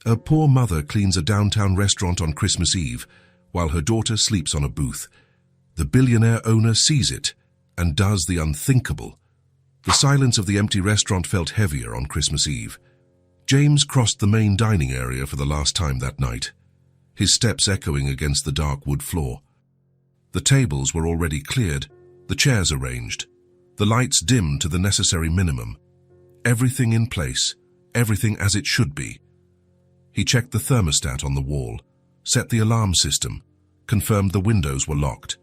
A poor mother cleans a downtown restaurant on Christmas Eve while her daughter sleeps on a booth. The billionaire owner sees it and does the unthinkable. The silence of the empty restaurant felt heavier on Christmas Eve. James crossed the main dining area for the last time that night, his steps echoing against the dark wood floor. The tables were already cleared, the chairs arranged, the lights dimmed to the necessary minimum. Everything in place, everything as it should be. He checked the thermostat on the wall, set the alarm system, confirmed the windows were locked.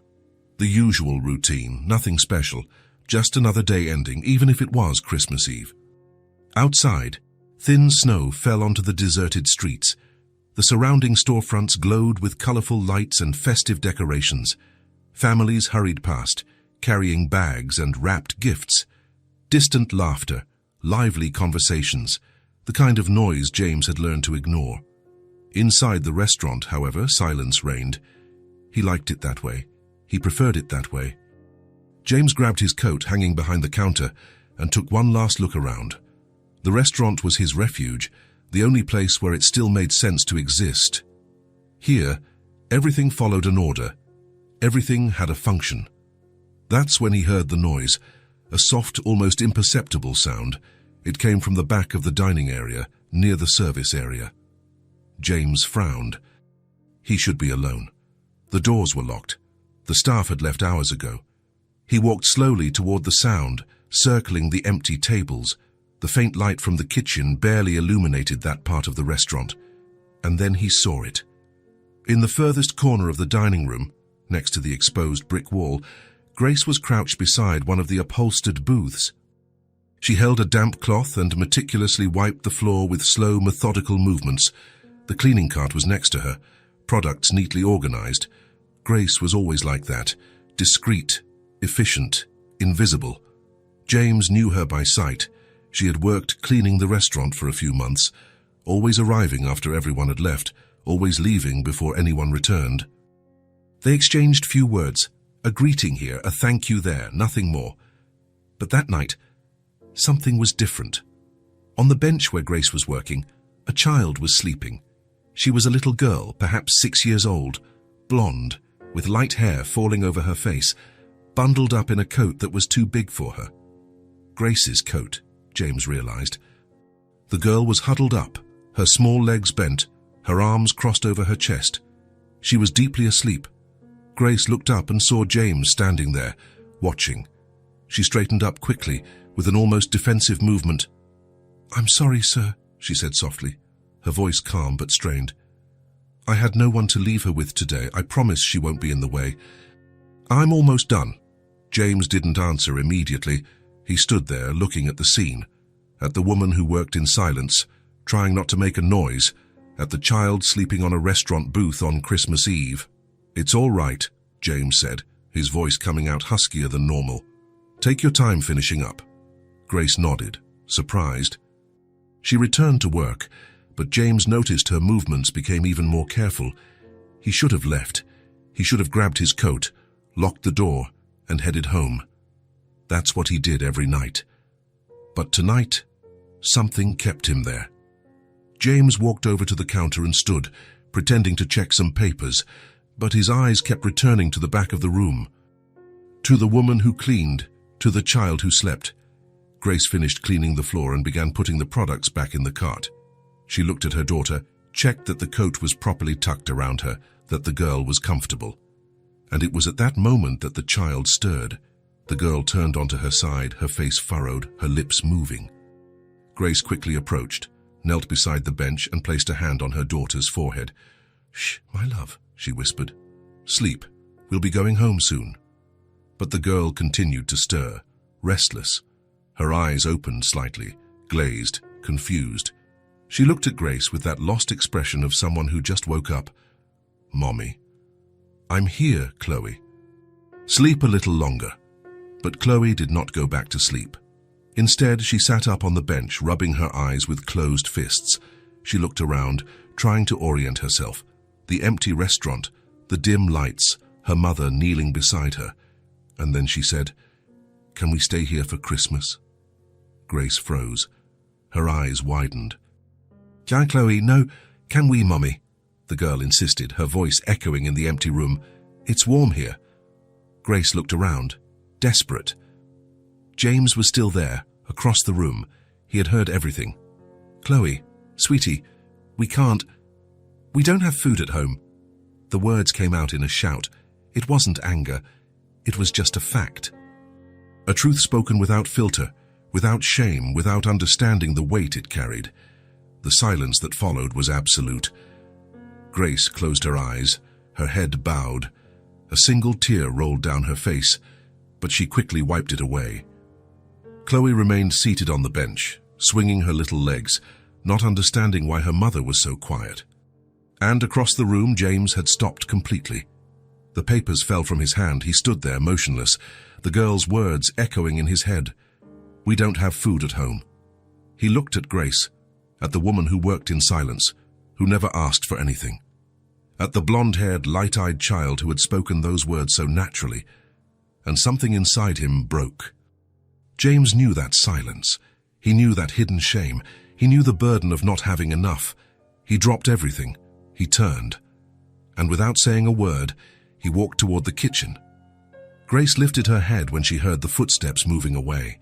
The usual routine, nothing special, just another day ending, even if it was Christmas Eve. Outside, thin snow fell onto the deserted streets. The surrounding storefronts glowed with colorful lights and festive decorations. Families hurried past, carrying bags and wrapped gifts. Distant laughter, lively conversations, the kind of noise James had learned to ignore. Inside the restaurant, however, silence reigned. He liked it that way. He preferred it that way. James grabbed his coat hanging behind the counter and took one last look around. The restaurant was his refuge, the only place where it still made sense to exist. Here, everything followed an order. Everything had a function. That's when he heard the noise, a soft, almost imperceptible sound. It came from the back of the dining area, near the service area. James frowned. He should be alone. The doors were locked. The staff had left hours ago. He walked slowly toward the sound, circling the empty tables. The faint light from the kitchen barely illuminated that part of the restaurant. And then he saw it. In the furthest corner of the dining room, next to the exposed brick wall, Grace was crouched beside one of the upholstered booths. She held a damp cloth and meticulously wiped the floor with slow, methodical movements. The cleaning cart was next to her, products neatly organized. Grace was always like that, discreet, efficient, invisible. James knew her by sight. She had worked cleaning the restaurant for a few months, always arriving after everyone had left, always leaving before anyone returned. They exchanged few words, a greeting here, a thank you there, nothing more. But that night, something was different. On the bench where Grace was working, a child was sleeping. She was a little girl, perhaps 6 years old, blonde, with light hair falling over her face, bundled up in a coat that was too big for her. Grace's coat, James realized. The girl was huddled up, her small legs bent, her arms crossed over her chest. She was deeply asleep. Grace looked up and saw James standing there, watching. She straightened up quickly, with an almost defensive movement. "I'm sorry, sir," she said softly, her voice calm but strained. "I had no one to leave her with today. I promise she won't be in the way." "I'm almost done." James didn't answer immediately. He stood there, looking at the scene, at the woman who worked in silence, trying not to make a noise, at the child sleeping on a restaurant booth on Christmas Eve. "It's all right," James said, his voice coming out huskier than normal. "Take your time finishing up." Grace nodded, surprised. She returned to work, but James noticed her movements became even more careful. He should have left. He should have grabbed his coat, locked the door, and headed home. That's what he did every night. But tonight, something kept him there. James walked over to the counter and stood, pretending to check some papers, but his eyes kept returning to the back of the room. To the woman who cleaned, to the child who slept. Grace finished cleaning the floor and began putting the products back in the cart. She looked at her daughter, checked that the coat was properly tucked around her, that the girl was comfortable. And it was at that moment that the child stirred. The girl turned onto her side, her face furrowed, her lips moving. Grace quickly approached, knelt beside the bench and placed a hand on her daughter's forehead. "Shh, my love," she whispered. "Sleep. We'll be going home soon." But the girl continued to stir, restless. Her eyes opened slightly, glazed, confused. She looked at Grace with that lost expression of someone who just woke up. "Mommy." "I'm here, Chloe." "Sleep a little longer." But Chloe did not go back to sleep. Instead, she sat up on the bench, rubbing her eyes with closed fists. She looked around, trying to orient herself. The empty restaurant, the dim lights, her mother kneeling beside her. And then she said, "Can we stay here for Christmas?" Grace froze. Her eyes widened. "Yeah, Chloe, no, "Can we, Mummy?" the girl insisted, her voice echoing in the empty room. "It's warm here." Grace looked around, desperate. James was still there, across the room. He had heard everything. "Chloe, sweetie, we don't have food at home." The words came out in a shout. It wasn't anger. It was just a fact. A truth spoken without filter, without shame, without understanding the weight it carried. The silence that followed was absolute. Grace closed her eyes, her head bowed. A single tear rolled down her face, but she quickly wiped it away. Chloe remained seated on the bench, swinging her little legs, not understanding why her mother was so quiet. And across the room, James had stopped completely. The papers fell from his hand. He stood there, motionless, the girl's words echoing in his head. "We don't have food at home." He looked at Grace, at the woman who worked in silence, who never asked for anything, at the blonde-haired, light-eyed child who had spoken those words so naturally, and something inside him broke. James knew that silence. He knew that hidden shame. He knew the burden of not having enough. He dropped everything. He turned, and without saying a word, he walked toward the kitchen. Grace lifted her head when she heard the footsteps moving away.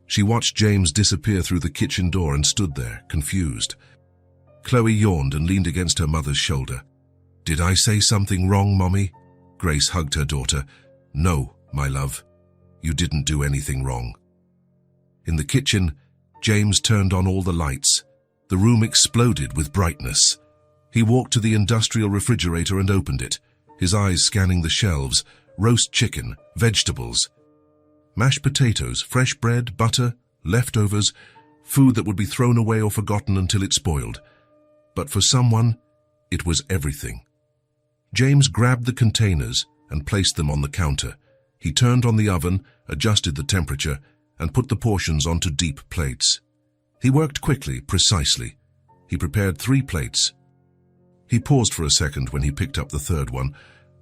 She watched James disappear through the kitchen door and stood there, confused. Chloe yawned and leaned against her mother's shoulder. "Did I say something wrong, Mommy?" Grace hugged her daughter. "No, my love. You didn't do anything wrong." In the kitchen, James turned on all the lights. The room exploded with brightness. He walked to the industrial refrigerator and opened it, his eyes scanning the shelves. Roast chicken, vegetables, mashed potatoes, fresh bread, butter, leftovers, food that would be thrown away or forgotten until it spoiled. But for someone, it was everything. James grabbed the containers and placed them on the counter. He turned on the oven, adjusted the temperature, and put the portions onto deep plates. He worked quickly, precisely. He prepared 3 plates. He paused for a second when he picked up the third one,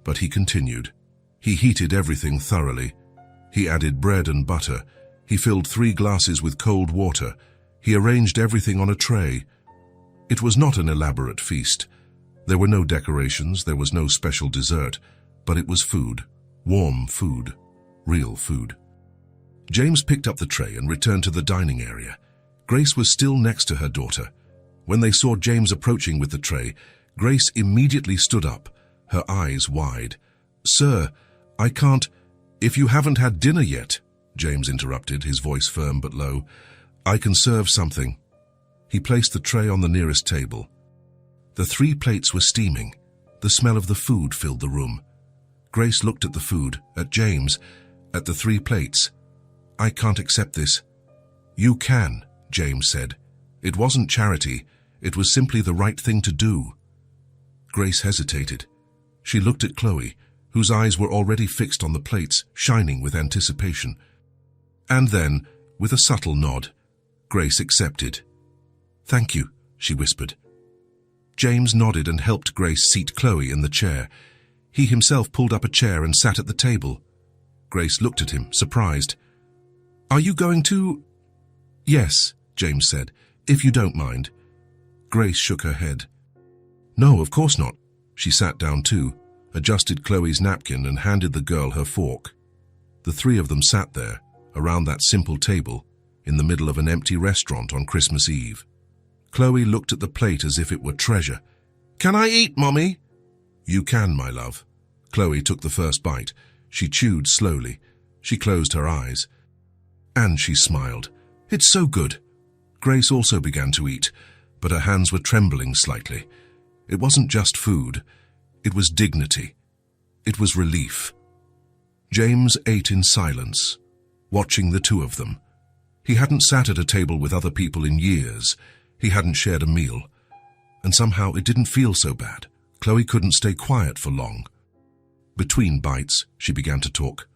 but he continued. He heated everything thoroughly. He added bread and butter. He filled 3 glasses with cold water. He arranged everything on a tray. It was not an elaborate feast. There were no decorations, there was no special dessert, but it was food. Warm food. Real food. James picked up the tray and returned to the dining area. Grace was still next to her daughter. When they saw James approaching with the tray, Grace immediately stood up, her eyes wide. "Sir, I can't—" "If you haven't had dinner yet," James interrupted, his voice firm but low, "I can serve something." He placed the tray on the nearest table. The 3 plates were steaming. The smell of the food filled the room. Grace looked at the food, at James, at the 3 plates. "I can't accept this." "You can," James said. "It wasn't charity. It was simply the right thing to do." Grace hesitated. She looked at Chloe, whose eyes were already fixed on the plates, shining with anticipation. And then, with a subtle nod, Grace accepted. "Thank you," she whispered. James nodded and helped Grace seat Chloe in the chair. He himself pulled up a chair and sat at the table. Grace looked at him, surprised. "Are you going to—" "Yes," James said, "if you don't mind." Grace shook her head. "No, of course not." She sat down too, adjusted Chloe's napkin and handed the girl her fork. The 3 of them sat there, around that simple table, in the middle of an empty restaurant on Christmas Eve. Chloe looked at the plate as if it were treasure. "Can I eat, Mommy?" "You can, my love." Chloe took the first bite. She chewed slowly. She closed her eyes. And she smiled. "It's so good." Grace also began to eat, but her hands were trembling slightly. It wasn't just food. It was dignity. It was relief. James ate in silence, watching the 2 of them. He hadn't sat at a table with other people in years. He hadn't shared a meal. And somehow it didn't feel so bad. Chloe couldn't stay quiet for long. Between bites, she began to talk.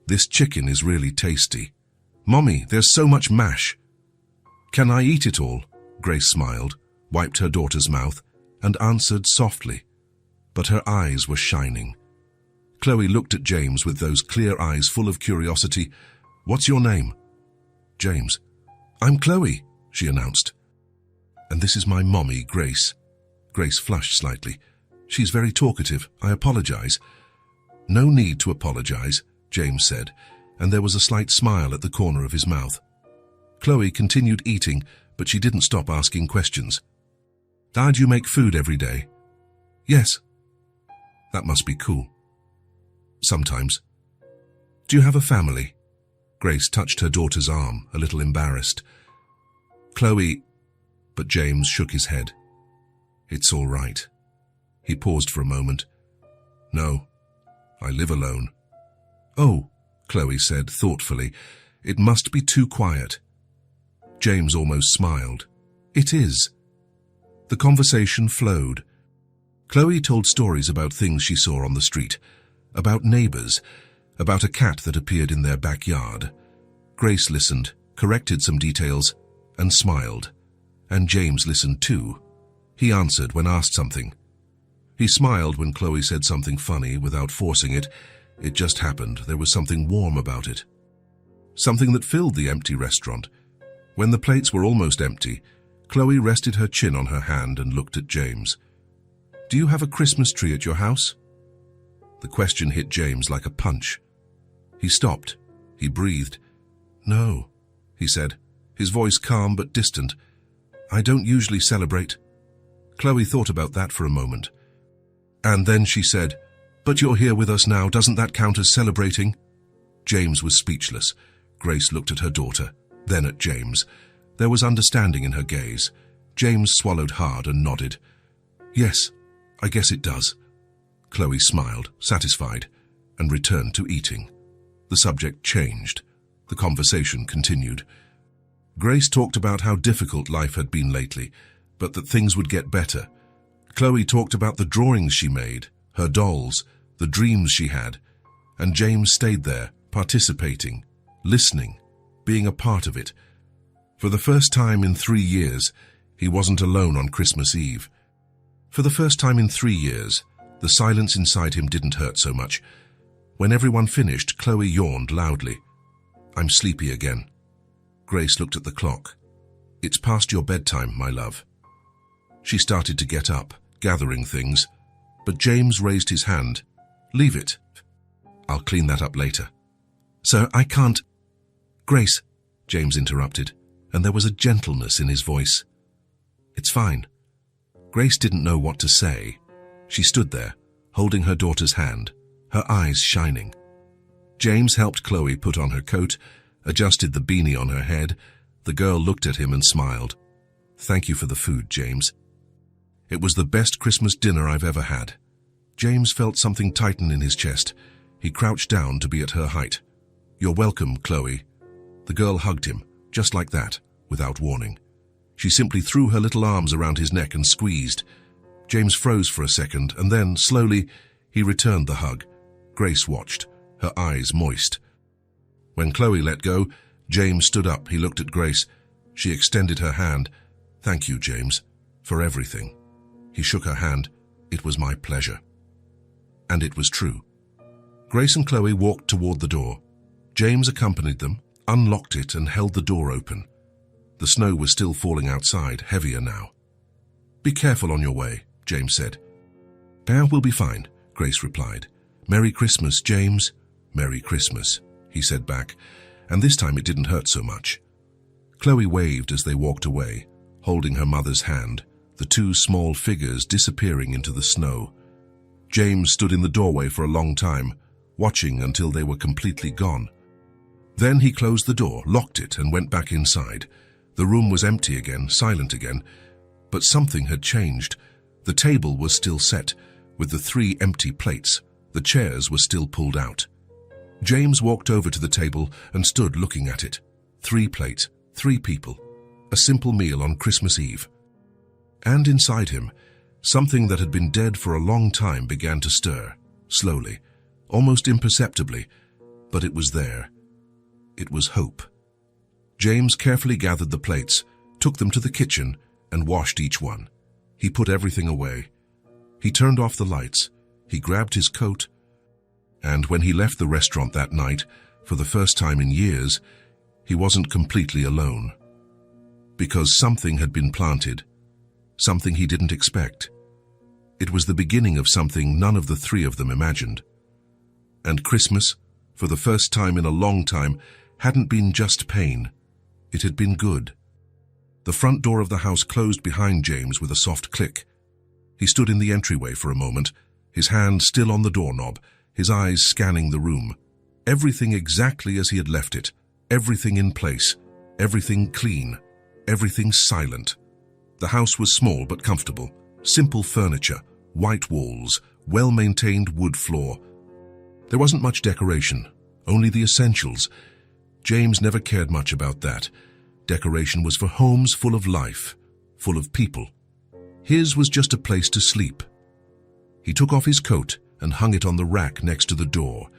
"This chicken is really tasty. Mommy, there's so much mash." "Can I eat it all?" Grace smiled, wiped her daughter's mouth, and answered softly. But her eyes were shining. Chloe looked at James with those clear eyes full of curiosity. "What's your name?" "James." "I'm Chloe," she announced. "And this is my mommy, Grace." Grace flushed slightly. She's very talkative. I apologize. No need to apologize, James said, and there was a slight smile at the corner of his mouth. Chloe continued eating, but she didn't stop asking questions. Did you make food every day? Yes. That must be cool. Sometimes. Do you have a family? Grace touched her daughter's arm, a little embarrassed. Chloe, but James shook his head. It's all right. He paused for a moment. No, I live alone. Oh, Chloe said thoughtfully, it must be too quiet. James almost smiled. It is. The conversation flowed. Chloe told stories about things she saw on the street, about neighbors, about a cat that appeared in their backyard. Grace listened, corrected some details, and smiled. And James listened too. He answered when asked something. He smiled when Chloe said something funny without forcing it. It just happened. There was something warm about it. Something that filled the empty restaurant. When the plates were almost empty, Chloe rested her chin on her hand and looked at James. Do you have a Christmas tree at your house? The question hit James like a punch. He stopped. He breathed. No, he said, his voice calm but distant. I don't usually celebrate. Chloe thought about that for a moment. And then she said, but you're here with us now, doesn't that count as celebrating? James was speechless. Grace looked at her daughter, then at James. There was understanding in her gaze. James swallowed hard and nodded. Yes, I guess it does. Chloe smiled, satisfied, and returned to eating. The subject changed. The conversation continued. Grace talked about how difficult life had been lately, but that things would get better. Chloe talked about the drawings she made, her dolls, the dreams she had, and James stayed there, participating, listening, being a part of it. For the first time in 3 years, he wasn't alone on Christmas Eve. For the first time in 3 years, the silence inside him didn't hurt so much. When everyone finished, Chloe yawned loudly. I'm sleepy again. Grace looked at the clock. It's past your bedtime, my love. She started to get up, gathering things, but James raised his hand. Leave it. I'll clean that up later. Sir, I can't. Grace, James interrupted, and there was a gentleness in his voice. It's fine. Grace didn't know what to say. She stood there, holding her daughter's hand, her eyes shining. James helped Chloe put on her coat, adjusted the beanie on her head. The girl looked at him and smiled. Thank you for the food, James. It was the best Christmas dinner I've ever had. James felt something tighten in his chest. He crouched down to be at her height. You're welcome, Chloe. The girl hugged him, just like that, without warning. She simply threw her little arms around his neck and squeezed. James froze for a second, and then, slowly, he returned the hug. Grace watched, her eyes moist. When Chloe let go, James stood up. He looked at Grace. She extended her hand. Thank you, James, for everything. He shook her hand. It was my pleasure. And it was true. Grace and Chloe walked toward the door. James accompanied them, unlocked it, and held the door open. The snow was still falling outside, heavier now. Be careful on your way, James said. Bear will be fine, Grace replied. Merry Christmas, James. Merry Christmas, he said back, and this time it didn't hurt so much. Chloe waved as they walked away, holding her mother's hand, the two small figures disappearing into the snow. James stood in the doorway for a long time, watching until they were completely gone. Then he closed the door, locked it, and went back inside. The room was empty again, silent again, but something had changed. The table was still set, with the 3 empty plates. The chairs were still pulled out. James walked over to the table and stood looking at it. 3 plates, 3 people. A simple meal on Christmas Eve. And inside him, something that had been dead for a long time began to stir, slowly, almost imperceptibly, but it was there. It was hope. James carefully gathered the plates, took them to the kitchen, and washed each one. He put everything away. He turned off the lights. He grabbed his coat. And when he left the restaurant that night, for the first time in years, he wasn't completely alone. Because something had been planted, something he didn't expect. It was the beginning of something none of the three of them imagined. And Christmas, for the first time in a long time, hadn't been just pain. It had been good. The front door of the house closed behind James with a soft click. He stood in the entryway for a moment, his hand still on the doorknob, his eyes scanning the room. Everything exactly as he had left it, everything in place, everything clean, everything silent. The house was small but comfortable, simple furniture, white walls, well-maintained wood floor. There wasn't much decoration, only the essentials. James never cared much about that. Decoration was for homes full of life, full of people. His was just a place to sleep. He took off his coat and hung it on the rack next to the door.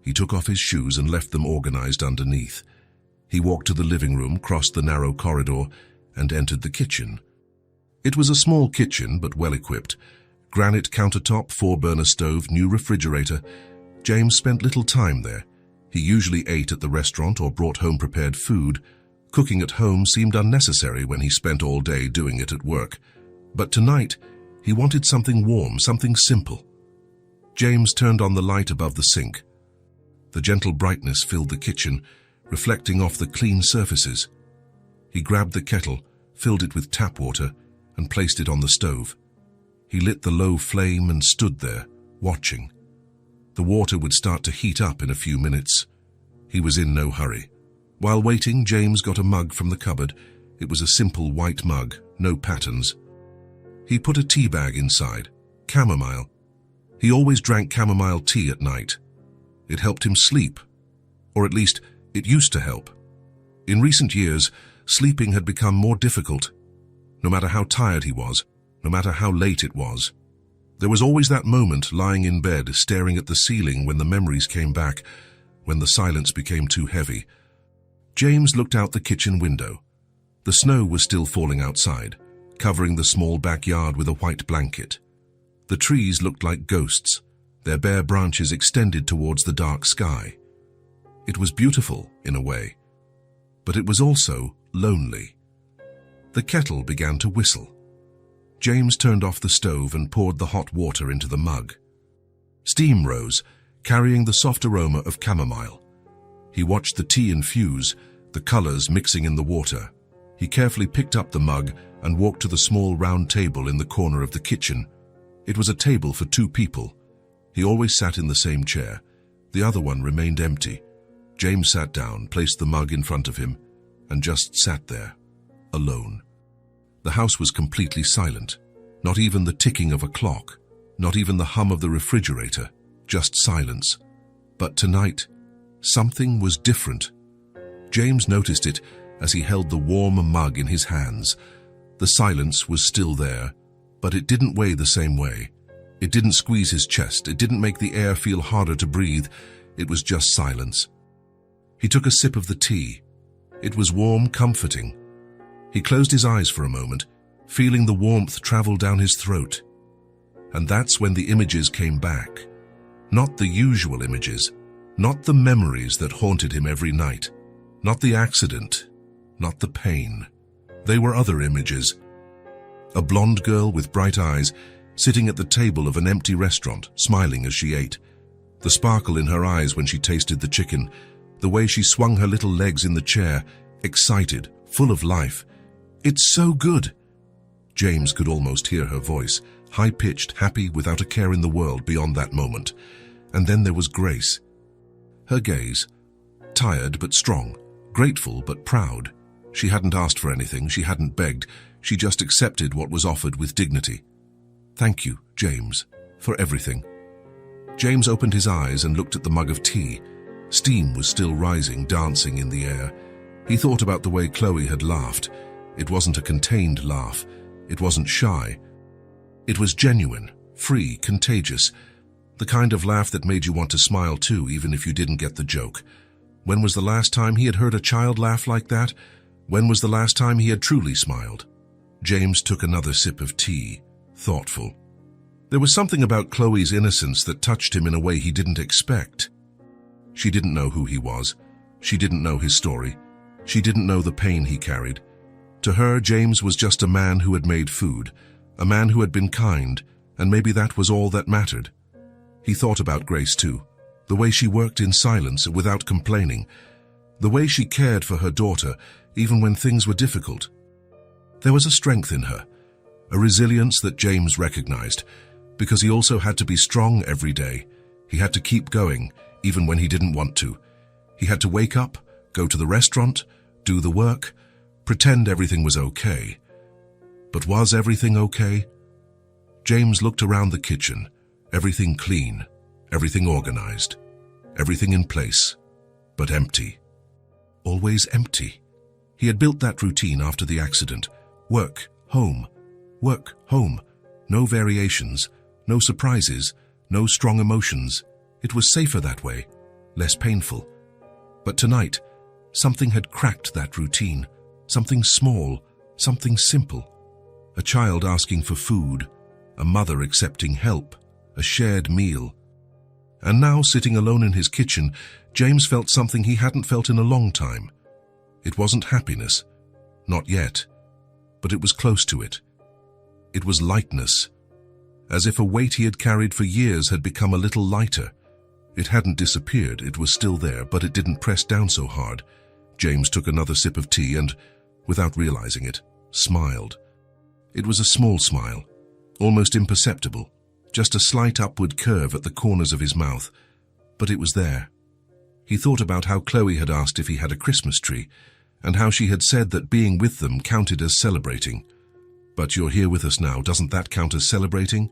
He took off his shoes and left them organized underneath. He walked to the living room, crossed the narrow corridor, and entered the kitchen. It was a small kitchen, but well-equipped. Granite countertop, 4-burner stove, new refrigerator. James spent little time there. He usually ate at the restaurant or brought home prepared food. Cooking at home seemed unnecessary when he spent all day doing it at work. But tonight, he wanted something warm, something simple. James turned on the light above the sink. The gentle brightness filled the kitchen, reflecting off the clean surfaces. He grabbed the kettle, filled it with tap water, and placed it on the stove. He lit the low flame and stood there, watching. The water would start to heat up in a few minutes. He was in no hurry. While waiting, James got a mug from the cupboard. It was a simple white mug, no patterns. He put a tea bag inside, chamomile. He always drank chamomile tea at night. It helped him sleep, or at least it used to help. In recent years, sleeping had become more difficult. No matter how tired he was, no matter how late it was. There was always that moment lying in bed, staring at the ceiling when the memories came back, when the silence became too heavy. James looked out the kitchen window. The snow was still falling outside, covering the small backyard with a white blanket. The trees looked like ghosts, their bare branches extended towards the dark sky. It was beautiful, in a way, but it was also lonely. The kettle began to whistle. James turned off the stove and poured the hot water into the mug. Steam rose, carrying the soft aroma of chamomile. He watched the tea infuse, the colors mixing in the water. He carefully picked up the mug and walked to the small round table in the corner of the kitchen. It was a table for 2 people. He always sat in the same chair. The other one remained empty. James sat down, placed the mug in front of him, and just sat there, alone. The house was completely silent. Not even the ticking of a clock, not even the hum of the refrigerator, just silence. But tonight, something was different. James noticed it as he held the warm mug in his hands. The silence was still there, but it didn't weigh the same way. It didn't squeeze his chest. It didn't make the air feel harder to breathe. It was just silence. He took a sip of the tea. It was warm, comforting. He closed his eyes for a moment, feeling the warmth travel down his throat. And that's when the images came back. Not the usual images, not the memories that haunted him every night, not the accident, not the pain. They were other images. A blonde girl with bright eyes, sitting at the table of an empty restaurant, smiling as she ate. The sparkle in her eyes when she tasted the chicken, the way she swung her little legs in the chair, excited, full of life. "It's so good." James could almost hear her voice, high-pitched, happy, without a care in the world beyond that moment. And then there was Grace. Her gaze, tired but strong, grateful but proud. She hadn't asked for anything, she hadn't begged, she just accepted what was offered with dignity. "Thank you, James, for everything." James opened his eyes and looked at the mug of tea. Steam was still rising, dancing in the air. He thought about the way Chloe had laughed. It wasn't a contained laugh. It wasn't shy. It was genuine, free, contagious. The kind of laugh that made you want to smile too, even if you didn't get the joke. When was the last time he had heard a child laugh like that? When was the last time he had truly smiled? James took another sip of tea, thoughtful. There was something about Chloe's innocence that touched him in a way he didn't expect. She didn't know who he was. She didn't know his story. She didn't know the pain he carried. To her, James was just a man who had made food, a man who had been kind, and maybe that was all that mattered. He thought about Grace too, the way she worked in silence without complaining, the way she cared for her daughter even when things were difficult. There was a strength in her, a resilience that James recognized, because he also had to be strong every day. He had to keep going, even when he didn't want to. He had to wake up, go to the restaurant, do the work, pretend everything was okay. But was everything okay? James looked around the kitchen, everything clean, everything organized, everything in place, but empty. Always empty. He had built that routine after the accident. Work, home, work, home. No variations, no surprises, no strong emotions. It was safer that way, less painful. But tonight, something had cracked that routine. Something small, something simple. A child asking for food, a mother accepting help, a shared meal. And now, sitting alone in his kitchen, James felt something he hadn't felt in a long time. It wasn't happiness, not yet, but it was close to it. It was lightness, as if a weight he had carried for years had become a little lighter. It hadn't disappeared, it was still there, but it didn't press down so hard. James took another sip of tea and, without realizing it, smiled. It was a small smile, almost imperceptible, just a slight upward curve at the corners of his mouth, but it was there. He thought about how Chloe had asked if he had a Christmas tree, and how she had said that being with them counted as celebrating. But you're here with us now, doesn't that count as celebrating?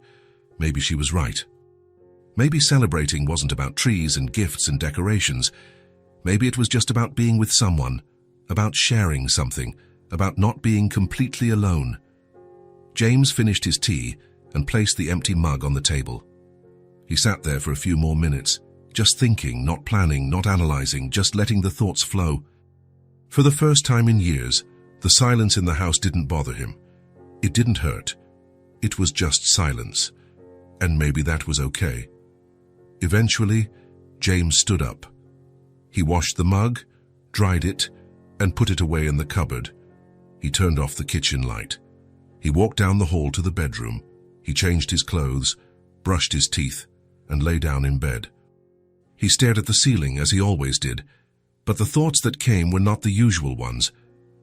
Maybe she was right. Maybe celebrating wasn't about trees and gifts and decorations. Maybe it was just about being with someone, about sharing something, about not being completely alone. James finished his tea and placed the empty mug on the table. He sat there for a few more minutes, just thinking, not planning, not analyzing, just letting the thoughts flow. For the first time in years, the silence in the house didn't bother him. It didn't hurt. It was just silence. And maybe that was okay. Eventually, James stood up. He washed the mug, dried it, and put it away in the cupboard. He turned off the kitchen light. He walked down the hall to the bedroom. He changed his clothes, brushed his teeth, and lay down in bed. He stared at the ceiling, as he always did, but the thoughts that came were not the usual ones.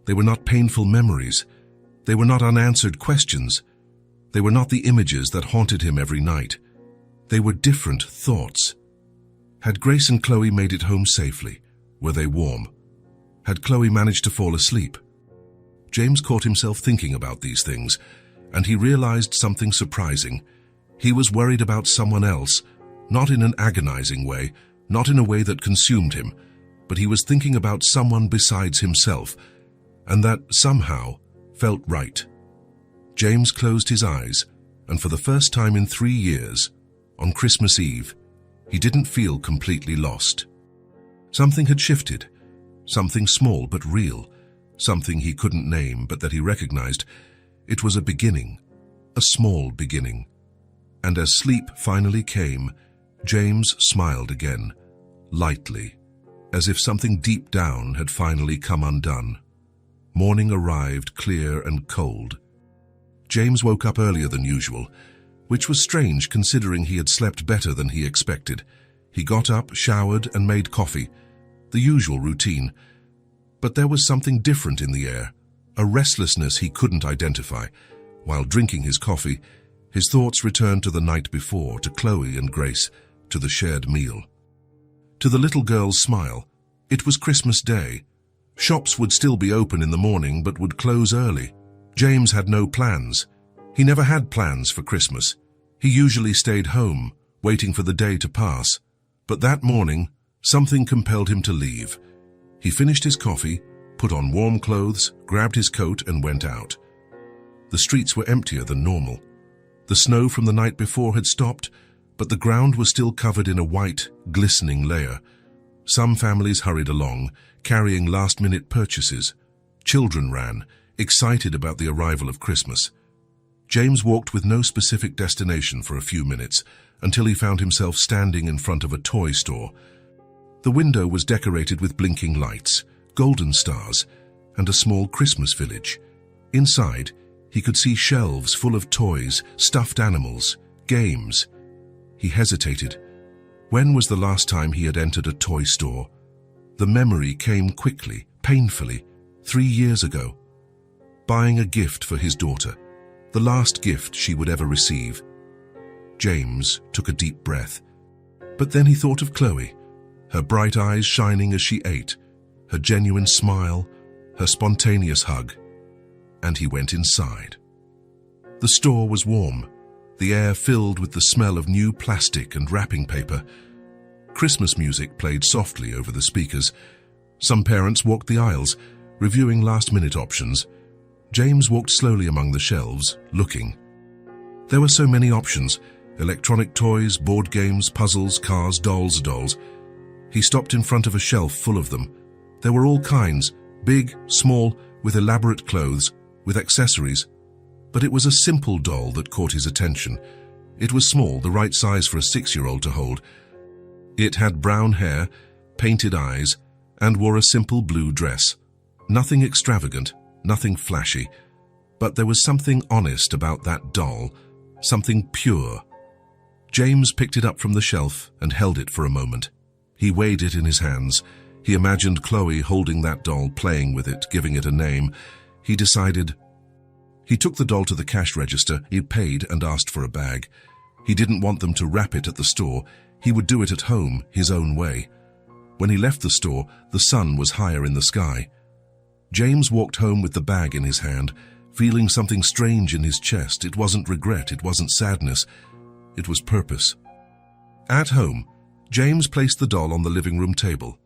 They were not painful memories. They were not unanswered questions. They were not the images that haunted him every night. They were different thoughts. Had Grace and Chloe made it home safely? Were they warm? Had Chloe managed to fall asleep? James caught himself thinking about these things, and he realized something surprising. He was worried about someone else, not in an agonizing way, not in a way that consumed him, but he was thinking about someone besides himself, and that somehow felt right. James closed his eyes, and for the first time in 3 years, on Christmas Eve, he didn't feel completely lost. Something had shifted, something small but real, something he couldn't name but that he recognized. It was a beginning, a small beginning. And as sleep finally came, James smiled again, lightly, as if something deep down had finally come undone. Morning arrived clear and cold. James woke up earlier than usual, which was strange considering he had slept better than he expected. He got up, showered, and made coffee, the usual routine. But there was something different in the air, a restlessness he couldn't identify. While drinking his coffee, his thoughts returned to the night before, to Chloe and Grace, to the shared meal. To the little girl's smile. It was Christmas Day. Shops would still be open in the morning but would close early. James had no plans. He never had plans for Christmas. He usually stayed home, waiting for the day to pass. But that morning, something compelled him to leave. He finished his coffee, put on warm clothes, grabbed his coat, and went out. The streets were emptier than normal. The snow from the night before had stopped, but the ground was still covered in a white, glistening layer. Some families hurried along, carrying last-minute purchases. Children ran, excited about the arrival of Christmas. James walked with no specific destination for a few minutes, until he found himself standing in front of a toy store. The window was decorated with blinking lights, golden stars, and a small Christmas village. Inside, he could see shelves full of toys, stuffed animals, games. He hesitated. When was the last time he had entered a toy store? The memory came quickly, painfully, 3 years ago. Buying a gift for his daughter, the last gift she would ever receive. James took a deep breath. But then he thought of Chloe, her bright eyes shining as she ate, her genuine smile, her spontaneous hug, and he went inside. The store was warm, the air filled with the smell of new plastic and wrapping paper. Christmas music played softly over the speakers. Some parents walked the aisles, reviewing last-minute options. James walked slowly among the shelves, looking. There were so many options: electronic toys, board games, puzzles, cars, dolls. He stopped in front of a shelf full of them. There were all kinds, big, small, with elaborate clothes, with accessories. But it was a simple doll that caught his attention. It was small, the right size for a 6-year-old to hold. It had brown hair, painted eyes, and wore a simple blue dress. Nothing extravagant, nothing flashy. But there was something honest about that doll, something pure. James picked it up from the shelf and held it for a moment. He weighed it in his hands. He imagined Chloe holding that doll, playing with it, giving it a name. He decided. He took the doll to the cash register. He paid and asked for a bag. He didn't want them to wrap it at the store. He would do it at home, his own way. When he left the store, the sun was higher in the sky. James walked home with the bag in his hand, feeling something strange in his chest. It wasn't regret, it wasn't sadness. It was purpose. At home, James placed the doll on the living room table.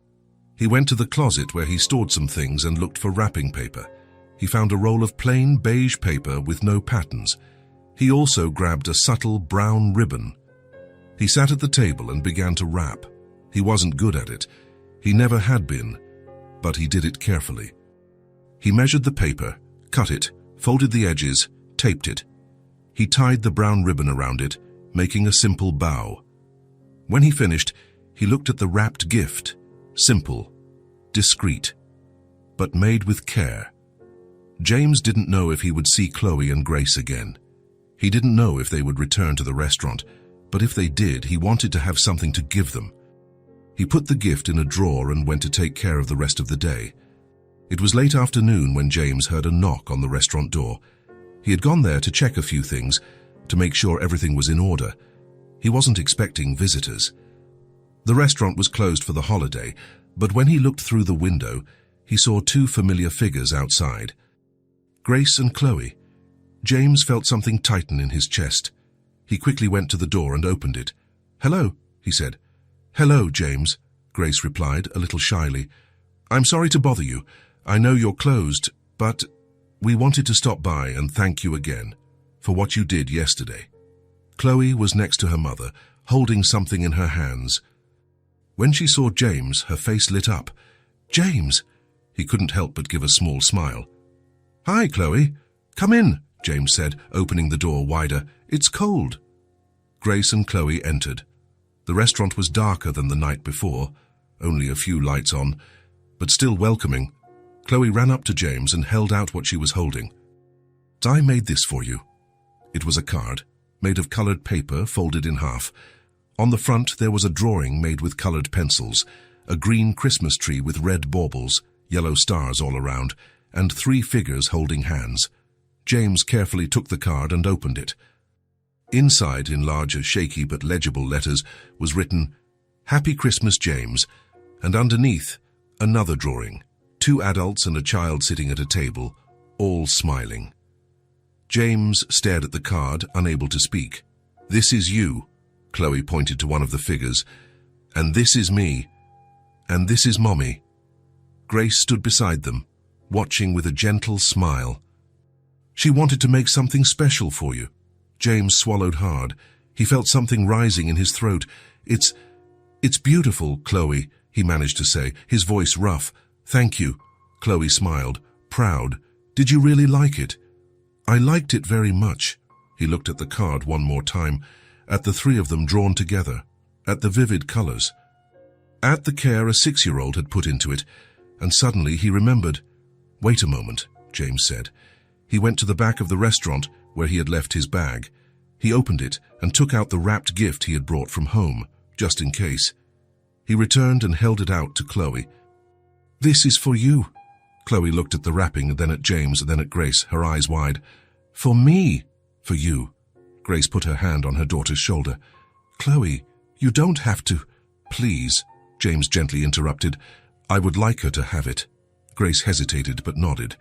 He went to the closet where he stored some things and looked for wrapping paper. He found a roll of plain beige paper with no patterns. He also grabbed a subtle brown ribbon. He sat at the table and began to wrap. He wasn't good at it. He never had been, but he did it carefully. He measured the paper, cut it, folded the edges, taped it. He tied the brown ribbon around it, making a simple bow. When he finished, he looked at the wrapped gift. Simple, discreet, but made with care. James didn't know if he would see Chloe and Grace again. He didn't know if they would return to the restaurant, but if they did, he wanted to have something to give them. He put the gift in a drawer and went to take care of the rest of the day. It was late afternoon when James heard a knock on the restaurant door. He had gone there to check a few things, to make sure everything was in order. He wasn't expecting visitors. The restaurant was closed for the holiday, but when he looked through the window, he saw 2 familiar figures outside. Grace and Chloe. James felt something tighten in his chest. He quickly went to the door and opened it. "Hello," he said. "Hello, James," Grace replied, a little shyly. "I'm sorry to bother you. I know you're closed, but we wanted to stop by and thank you again for what you did yesterday." Chloe was next to her mother, holding something in her hands. When she saw James, her face lit up. "James!" He couldn't help but give a small smile. "Hi, Chloe. Come in," James said, opening the door wider. "It's cold." Grace and Chloe entered. The restaurant was darker than the night before, only a few lights on, but still welcoming. Chloe ran up to James and held out what she was holding. "I made this for you." It was a card, made of colored paper folded in half. On the front there was a drawing made with colored pencils, a green Christmas tree with red baubles, yellow stars all around, and 3 figures holding hands. James carefully took the card and opened it. Inside, in larger, shaky but legible letters, was written, "Happy Christmas, James," and underneath, another drawing, 2 adults and a child sitting at a table, all smiling. James stared at the card, unable to speak. "This is you," Chloe pointed to one of the figures, "and this is me, and this is Mommy." Grace stood beside them, watching with a gentle smile. "She wanted to make something special for you." James swallowed hard. He felt something rising in his throat. It's beautiful, Chloe," he managed to say, his voice rough. "Thank you." Chloe smiled, proud. "Did you really like it?" "I liked it very much." He looked at the card one more time, at the 3 of them drawn together, at the vivid colors, at the care a 6-year-old had put into it, and suddenly he remembered. "Wait a moment," James said. He went to the back of the restaurant where he had left his bag. He opened it and took out the wrapped gift he had brought from home, just in case. He returned and held it out to Chloe. "This is for you." Chloe looked at the wrapping, then at James, and then at Grace, her eyes wide. "For me?" "For you." Grace put her hand on her daughter's shoulder. "Chloe, you don't have to." "Please," James gently interrupted. "I would like her to have it." Grace hesitated but nodded.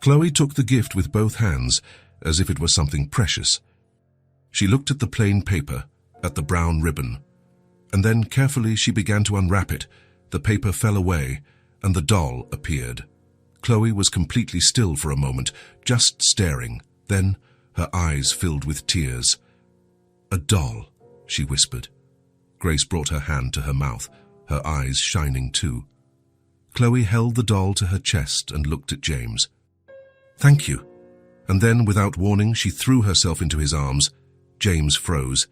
Chloe took the gift with both hands, as if it was something precious. She looked at the plain paper, at the brown ribbon, and then carefully she began to unwrap it. The paper fell away, and the doll appeared. Chloe was completely still for a moment, just staring. Then her eyes filled with tears. "A doll," she whispered. Grace brought her hand to her mouth, her eyes shining too. Chloe held the doll to her chest and looked at James. "Thank you." And then, without warning, she threw herself into his arms. James froze.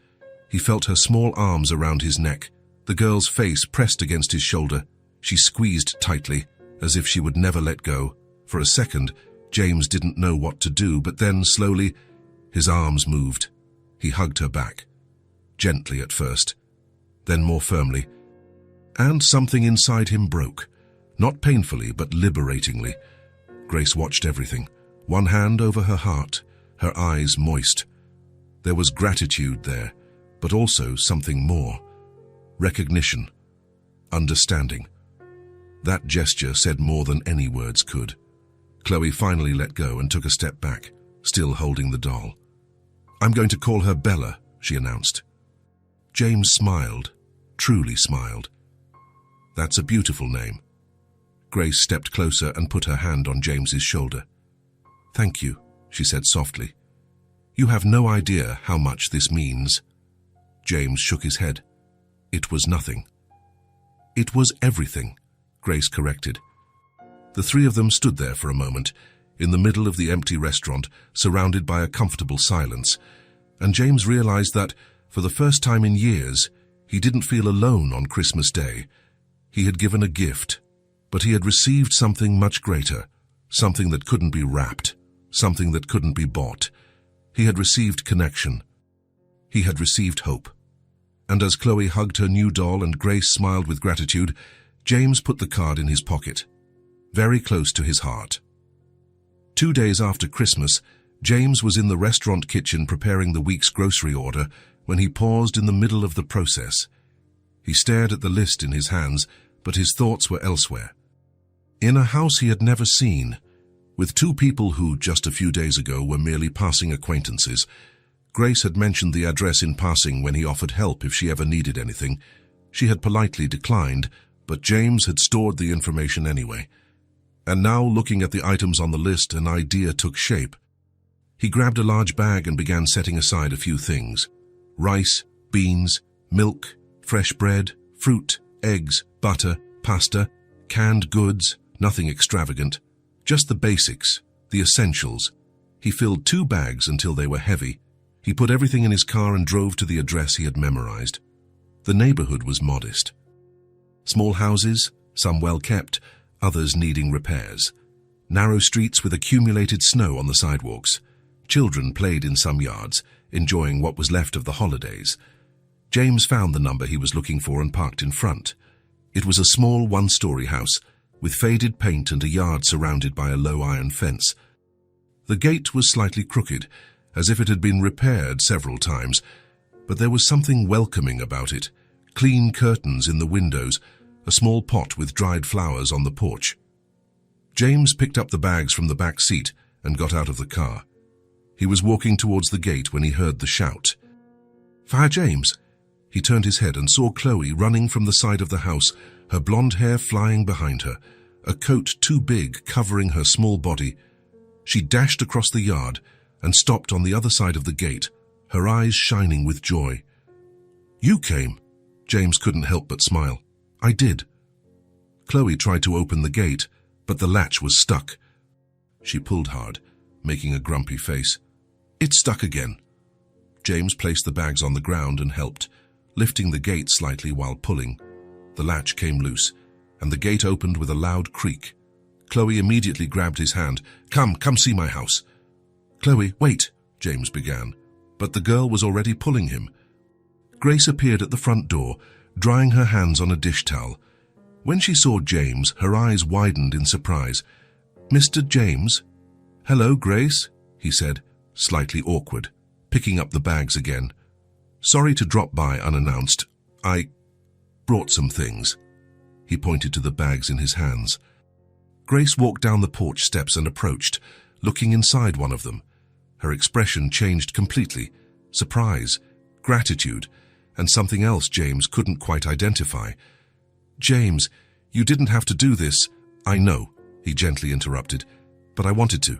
He felt her small arms around his neck, the girl's face pressed against his shoulder. She squeezed tightly, as if she would never let go. For a second, James didn't know what to do, but then, slowly, his arms moved. He hugged her back. Gently at first, then more firmly. And something inside him broke. Not painfully, but liberatingly. Grace watched everything, one hand over her heart, her eyes moist. There was gratitude there, but also something more. Recognition. Understanding. That gesture said more than any words could. Chloe finally let go and took a step back, still holding the doll. "I'm going to call her Bella," she announced. James smiled, truly smiled. "That's a beautiful name." Grace stepped closer and put her hand on James's shoulder. "Thank you," she said softly. "You have no idea how much this means." James shook his head. "It was nothing." "It was everything," Grace corrected. The three of them stood there for a moment, in the middle of the empty restaurant, surrounded by a comfortable silence, and James realized that, for the first time in years, he didn't feel alone on Christmas Day. He had given a gift, but he had received something much greater, something that couldn't be wrapped, something that couldn't be bought. He had received connection. He had received hope. And as Chloe hugged her new doll and Grace smiled with gratitude, James put the card in his pocket, very close to his heart. 2 days after Christmas, James was in the restaurant kitchen preparing the week's grocery order when he paused in the middle of the process. He stared at the list in his hands, but his thoughts were elsewhere. In a house he had never seen, with two people who, just a few days ago, were merely passing acquaintances. Grace had mentioned the address in passing when he offered help if she ever needed anything. She had politely declined, but James had stored the information anyway. And now, looking at the items on the list, an idea took shape. He grabbed a large bag and began setting aside a few things. Rice, beans, milk, fresh bread, fruit, eggs, butter, pasta, canned goods, nothing extravagant. Just the basics, the essentials. He filled 2 bags until they were heavy. He put everything in his car and drove to the address he had memorized. The neighborhood was modest. Small houses, some well-kept, others needing repairs. Narrow streets with accumulated snow on the sidewalks. Children played in some yards, enjoying what was left of the holidays. James found the number he was looking for and parked in front. It was a small 1-story house, with faded paint and a yard surrounded by a low iron fence. The gate was slightly crooked, as if it had been repaired several times, but there was something welcoming about it. Clean curtains in the windows, a small pot with dried flowers on the porch. James picked up the bags from the back seat and got out of the car. He was walking towards the gate when he heard the shout. "Fire James!" He turned his head and saw Chloe running from the side of the house, her blonde hair flying behind her, a coat too big covering her small body. She dashed across the yard and stopped on the other side of the gate, her eyes shining with joy. "You came!" James couldn't help but smile. "I did." Chloe tried to open the gate, but the latch was stuck. She pulled hard, making a grumpy face. "It's stuck again." James placed the bags on the ground and helped, lifting the gate slightly while pulling. The latch came loose, and the gate opened with a loud creak. Chloe immediately grabbed his hand. Come see my house." "Chloe, wait," James began, but the girl was already pulling him. Grace appeared at the front door, drying her hands on a dish towel. When she saw James, her eyes widened in surprise. "Mr. James?" "Hello, Grace," he said, slightly awkward, picking up the bags again. "Sorry to drop by unannounced. I brought some things." He pointed to the bags in his hands. Grace walked down the porch steps and approached, looking inside one of them. Her expression changed completely. Surprise, gratitude, and something else James couldn't quite identify. "James, you didn't have to do this." "I know," he gently interrupted, "but I wanted to."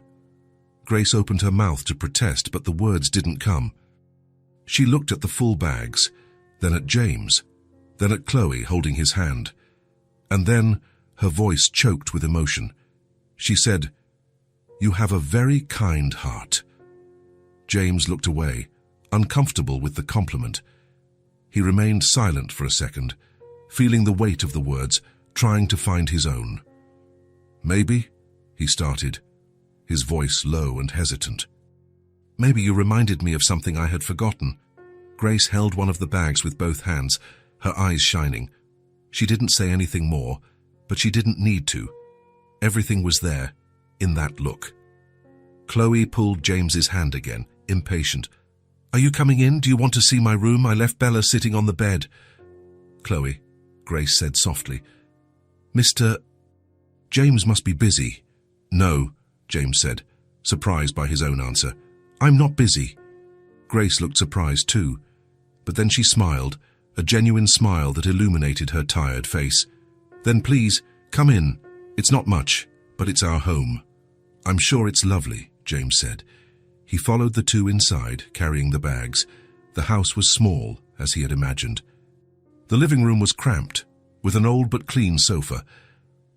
Grace opened her mouth to protest, but the words didn't come. She looked at the full bags, then at James, then at Chloe holding his hand. And then her voice choked with emotion. She said, "You have a very kind heart." James looked away, uncomfortable with the compliment. He remained silent for a second, feeling the weight of the words, trying to find his own. "Maybe," he started, his voice low and hesitant. "Maybe you reminded me of something I had forgotten." Grace held one of the bags with both hands, her eyes shining. She didn't say anything more, but she didn't need to. Everything was there, in that look. Chloe pulled James's hand again, impatient. "Are you coming in? Do you want to see my room? I left Bella sitting on the bed." "Chloe," Grace said softly. "Mr. James must be busy." "No," James said, surprised by his own answer. "I'm not busy." Grace looked surprised too, but then she smiled, a genuine smile that illuminated her tired face. "Then please, come in. It's not much, but it's our home." "I'm sure it's lovely," James said. He followed the two inside, carrying the bags. The house was small, as he had imagined. The living room was cramped, with an old but clean sofa,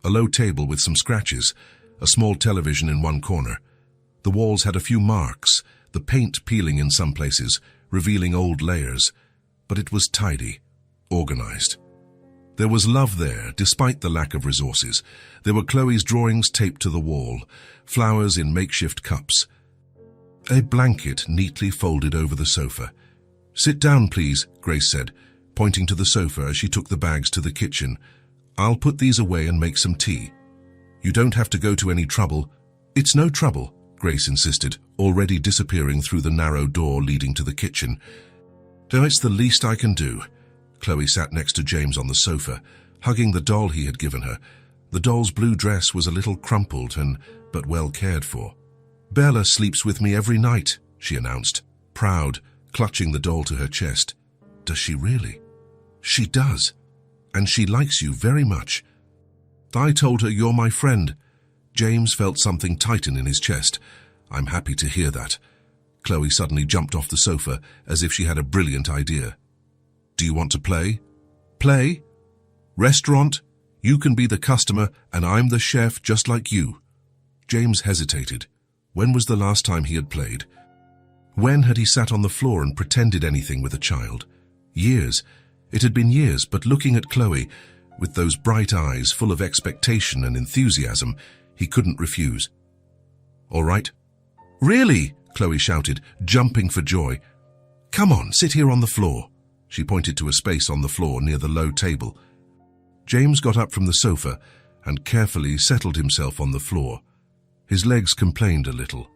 a low table with some scratches, a small television in one corner. The walls had a few marks, the paint peeling in some places, revealing old layers, but it was tidy, organized. There was love there, despite the lack of resources. There were Chloe's drawings taped to the wall, flowers in makeshift cups. A blanket neatly folded over the sofa. "Sit down, please," Grace said, pointing to the sofa as she took the bags to the kitchen. "I'll put these away and make some tea. You don't have to go to any trouble." "It's no trouble," Grace insisted, already disappearing through the narrow door leading to the kitchen. "No, it's the least I can do." Chloe sat next to James on the sofa, hugging the doll he had given her. The doll's blue dress was a little crumpled but well cared for. "Bella sleeps with me every night," she announced, proud, clutching the doll to her chest. "Does she really?" "She does. And she likes you very much." "I told her you're my friend." James felt something tighten in his chest. "I'm happy to hear that." Chloe suddenly jumped off the sofa as if she had a brilliant idea. "Do you want to play?" "Play? Restaurant? You can be the customer and I'm the chef just like you." James hesitated. When was the last time he had played? When had he sat on the floor and pretended anything with a child? Years. It had been years, but looking at Chloe, with those bright eyes full of expectation and enthusiasm, he couldn't refuse. "All right." "Really?" Chloe shouted, jumping for joy. "Come on, sit here on the floor." She pointed to a space on the floor near the low table. James got up from the sofa and carefully settled himself on the floor. His legs complained a little.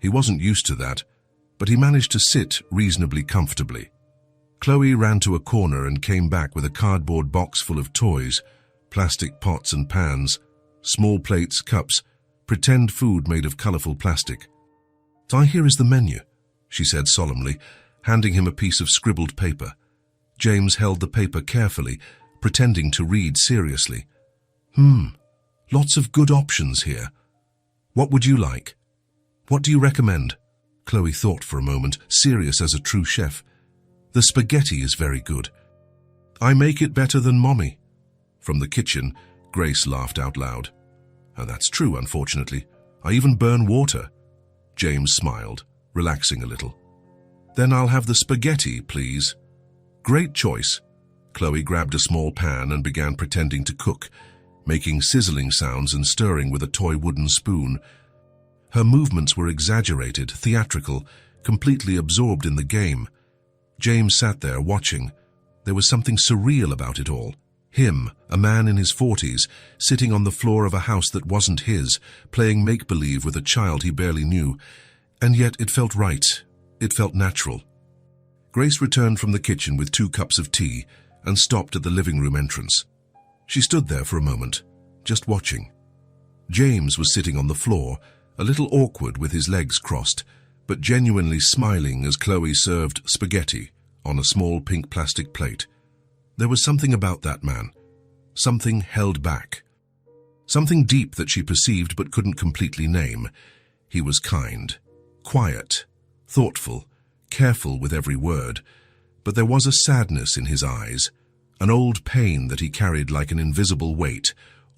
He wasn't used to that, but he managed to sit reasonably comfortably. Chloe ran to a corner and came back with a cardboard box full of toys, plastic pots and pans, small plates, cups, pretend food made of colorful plastic. "Here is the menu," she said solemnly, handing him a piece of scribbled paper. James held the paper carefully, pretending to read seriously. Lots of good options here. What would you like? What do you recommend?" Chloe thought for a moment, serious as a true chef. "The spaghetti is very good." "I make it better than Mommy." From the kitchen, Grace laughed out loud. "And that's true, unfortunately. I even burn water." James smiled, relaxing a little. "Then I'll have the spaghetti, please." "Great choice." Chloe grabbed a small pan and began pretending to cook, making sizzling sounds and stirring with a toy wooden spoon. Her movements were exaggerated, theatrical, completely absorbed in the game. James sat there watching. There was something surreal about it all. Him, a man in his 40s, sitting on the floor of a house that wasn't his, playing make-believe with a child he barely knew. And yet it felt right. It felt natural. Grace returned from the kitchen with 2 cups of tea and stopped at the living room entrance. She stood there for a moment, just watching. James was sitting on the floor, a little awkward with his legs crossed, but genuinely smiling as Chloe served spaghetti on a small pink plastic plate. There was something about that man, something held back, something deep that she perceived but couldn't completely name. He was kind, quiet, thoughtful, careful with every word, but there was a sadness in his eyes, an old pain that he carried like an invisible weight,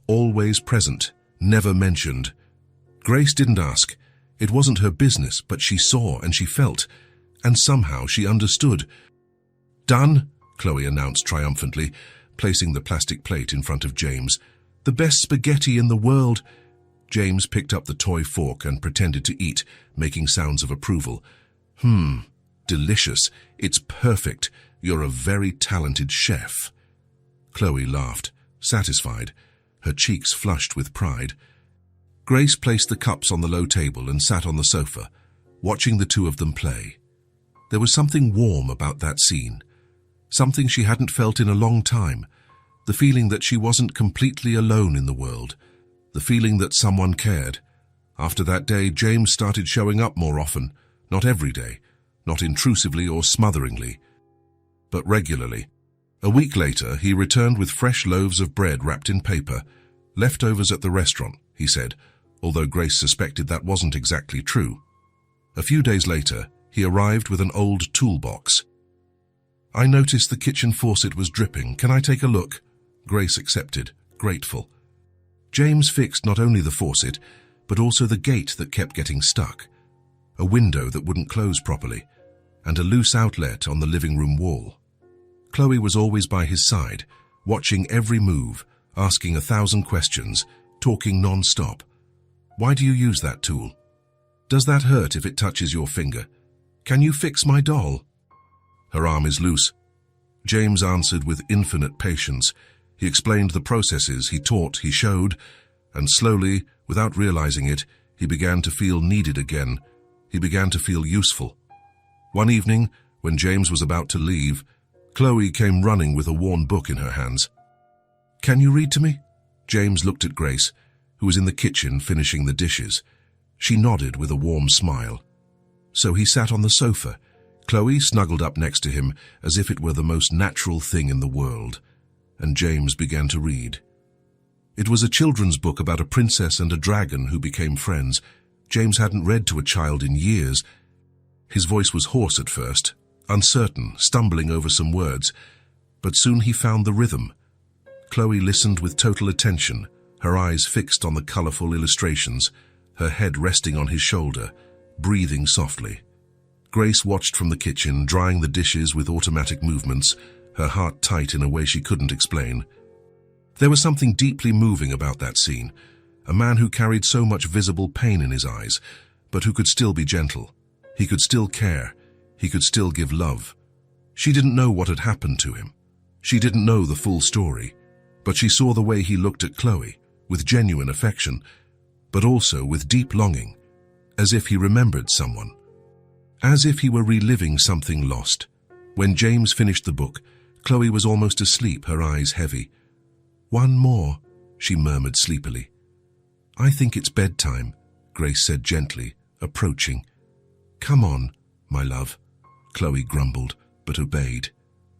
always present, never mentioned. Grace didn't ask. It wasn't her business, but she saw and she felt, and somehow she understood. "Done," Chloe announced triumphantly, placing the plastic plate in front of James. "The best spaghetti in the world." James picked up the toy fork and pretended to eat, making sounds of approval. Delicious. It's perfect. You're a very talented chef." Chloe laughed, satisfied, her cheeks flushed with pride. Grace placed the cups on the low table and sat on the sofa, watching the 2 of them play. There was something warm about that scene, something she hadn't felt in a long time, the feeling that she wasn't completely alone in the world, the feeling that someone cared. After that day, James started showing up more often, not every day, not intrusively or smotheringly, but regularly. A week later, he returned with fresh loaves of bread wrapped in paper, leftovers at the restaurant, he said, although Grace suspected that wasn't exactly true. A few days later, he arrived with an old toolbox. "I noticed the kitchen faucet was dripping. Can I take a look?" Grace accepted, grateful. James fixed not only the faucet, but also the gate that kept getting stuck, a window that wouldn't close properly, and a loose outlet on the living room wall. Chloe was always by his side, watching every move, asking 1,000 questions, talking non-stop. "Why do you use that tool? Does that hurt if it touches your finger? Can you fix my doll?" "Her arm is loose." James answered with infinite patience. He explained the processes, he taught, he showed, and slowly, without realizing it, he began to feel needed again. He began to feel useful. One evening, when James was about to leave, Chloe came running with a worn book in her hands. "Can you read to me?" James looked at Grace, who was in the kitchen finishing the dishes. She nodded with a warm smile. So he sat on the sofa, Chloe snuggled up next to him as if it were the most natural thing in the world, and James began to read. It was a children's book about a princess and a dragon who became friends. James hadn't read to a child in years. His voice was hoarse at first, uncertain, stumbling over some words, but soon he found the rhythm. Chloe listened with total attention, her eyes fixed on the colorful illustrations, her head resting on his shoulder, breathing softly. Grace watched from the kitchen, drying the dishes with automatic movements, her heart tight in a way she couldn't explain. There was something deeply moving about that scene, a man who carried so much visible pain in his eyes, but who could still be gentle. He could still care. He could still give love. She didn't know what had happened to him. She didn't know the full story, but she saw the way he looked at Chloe, with genuine affection, but also with deep longing, as if he remembered someone, as if he were reliving something lost. When James finished the book, Chloe was almost asleep, her eyes heavy. "One more," she murmured sleepily. "I think it's bedtime," Grace said gently, approaching. "Come on, my love," Chloe grumbled, but obeyed.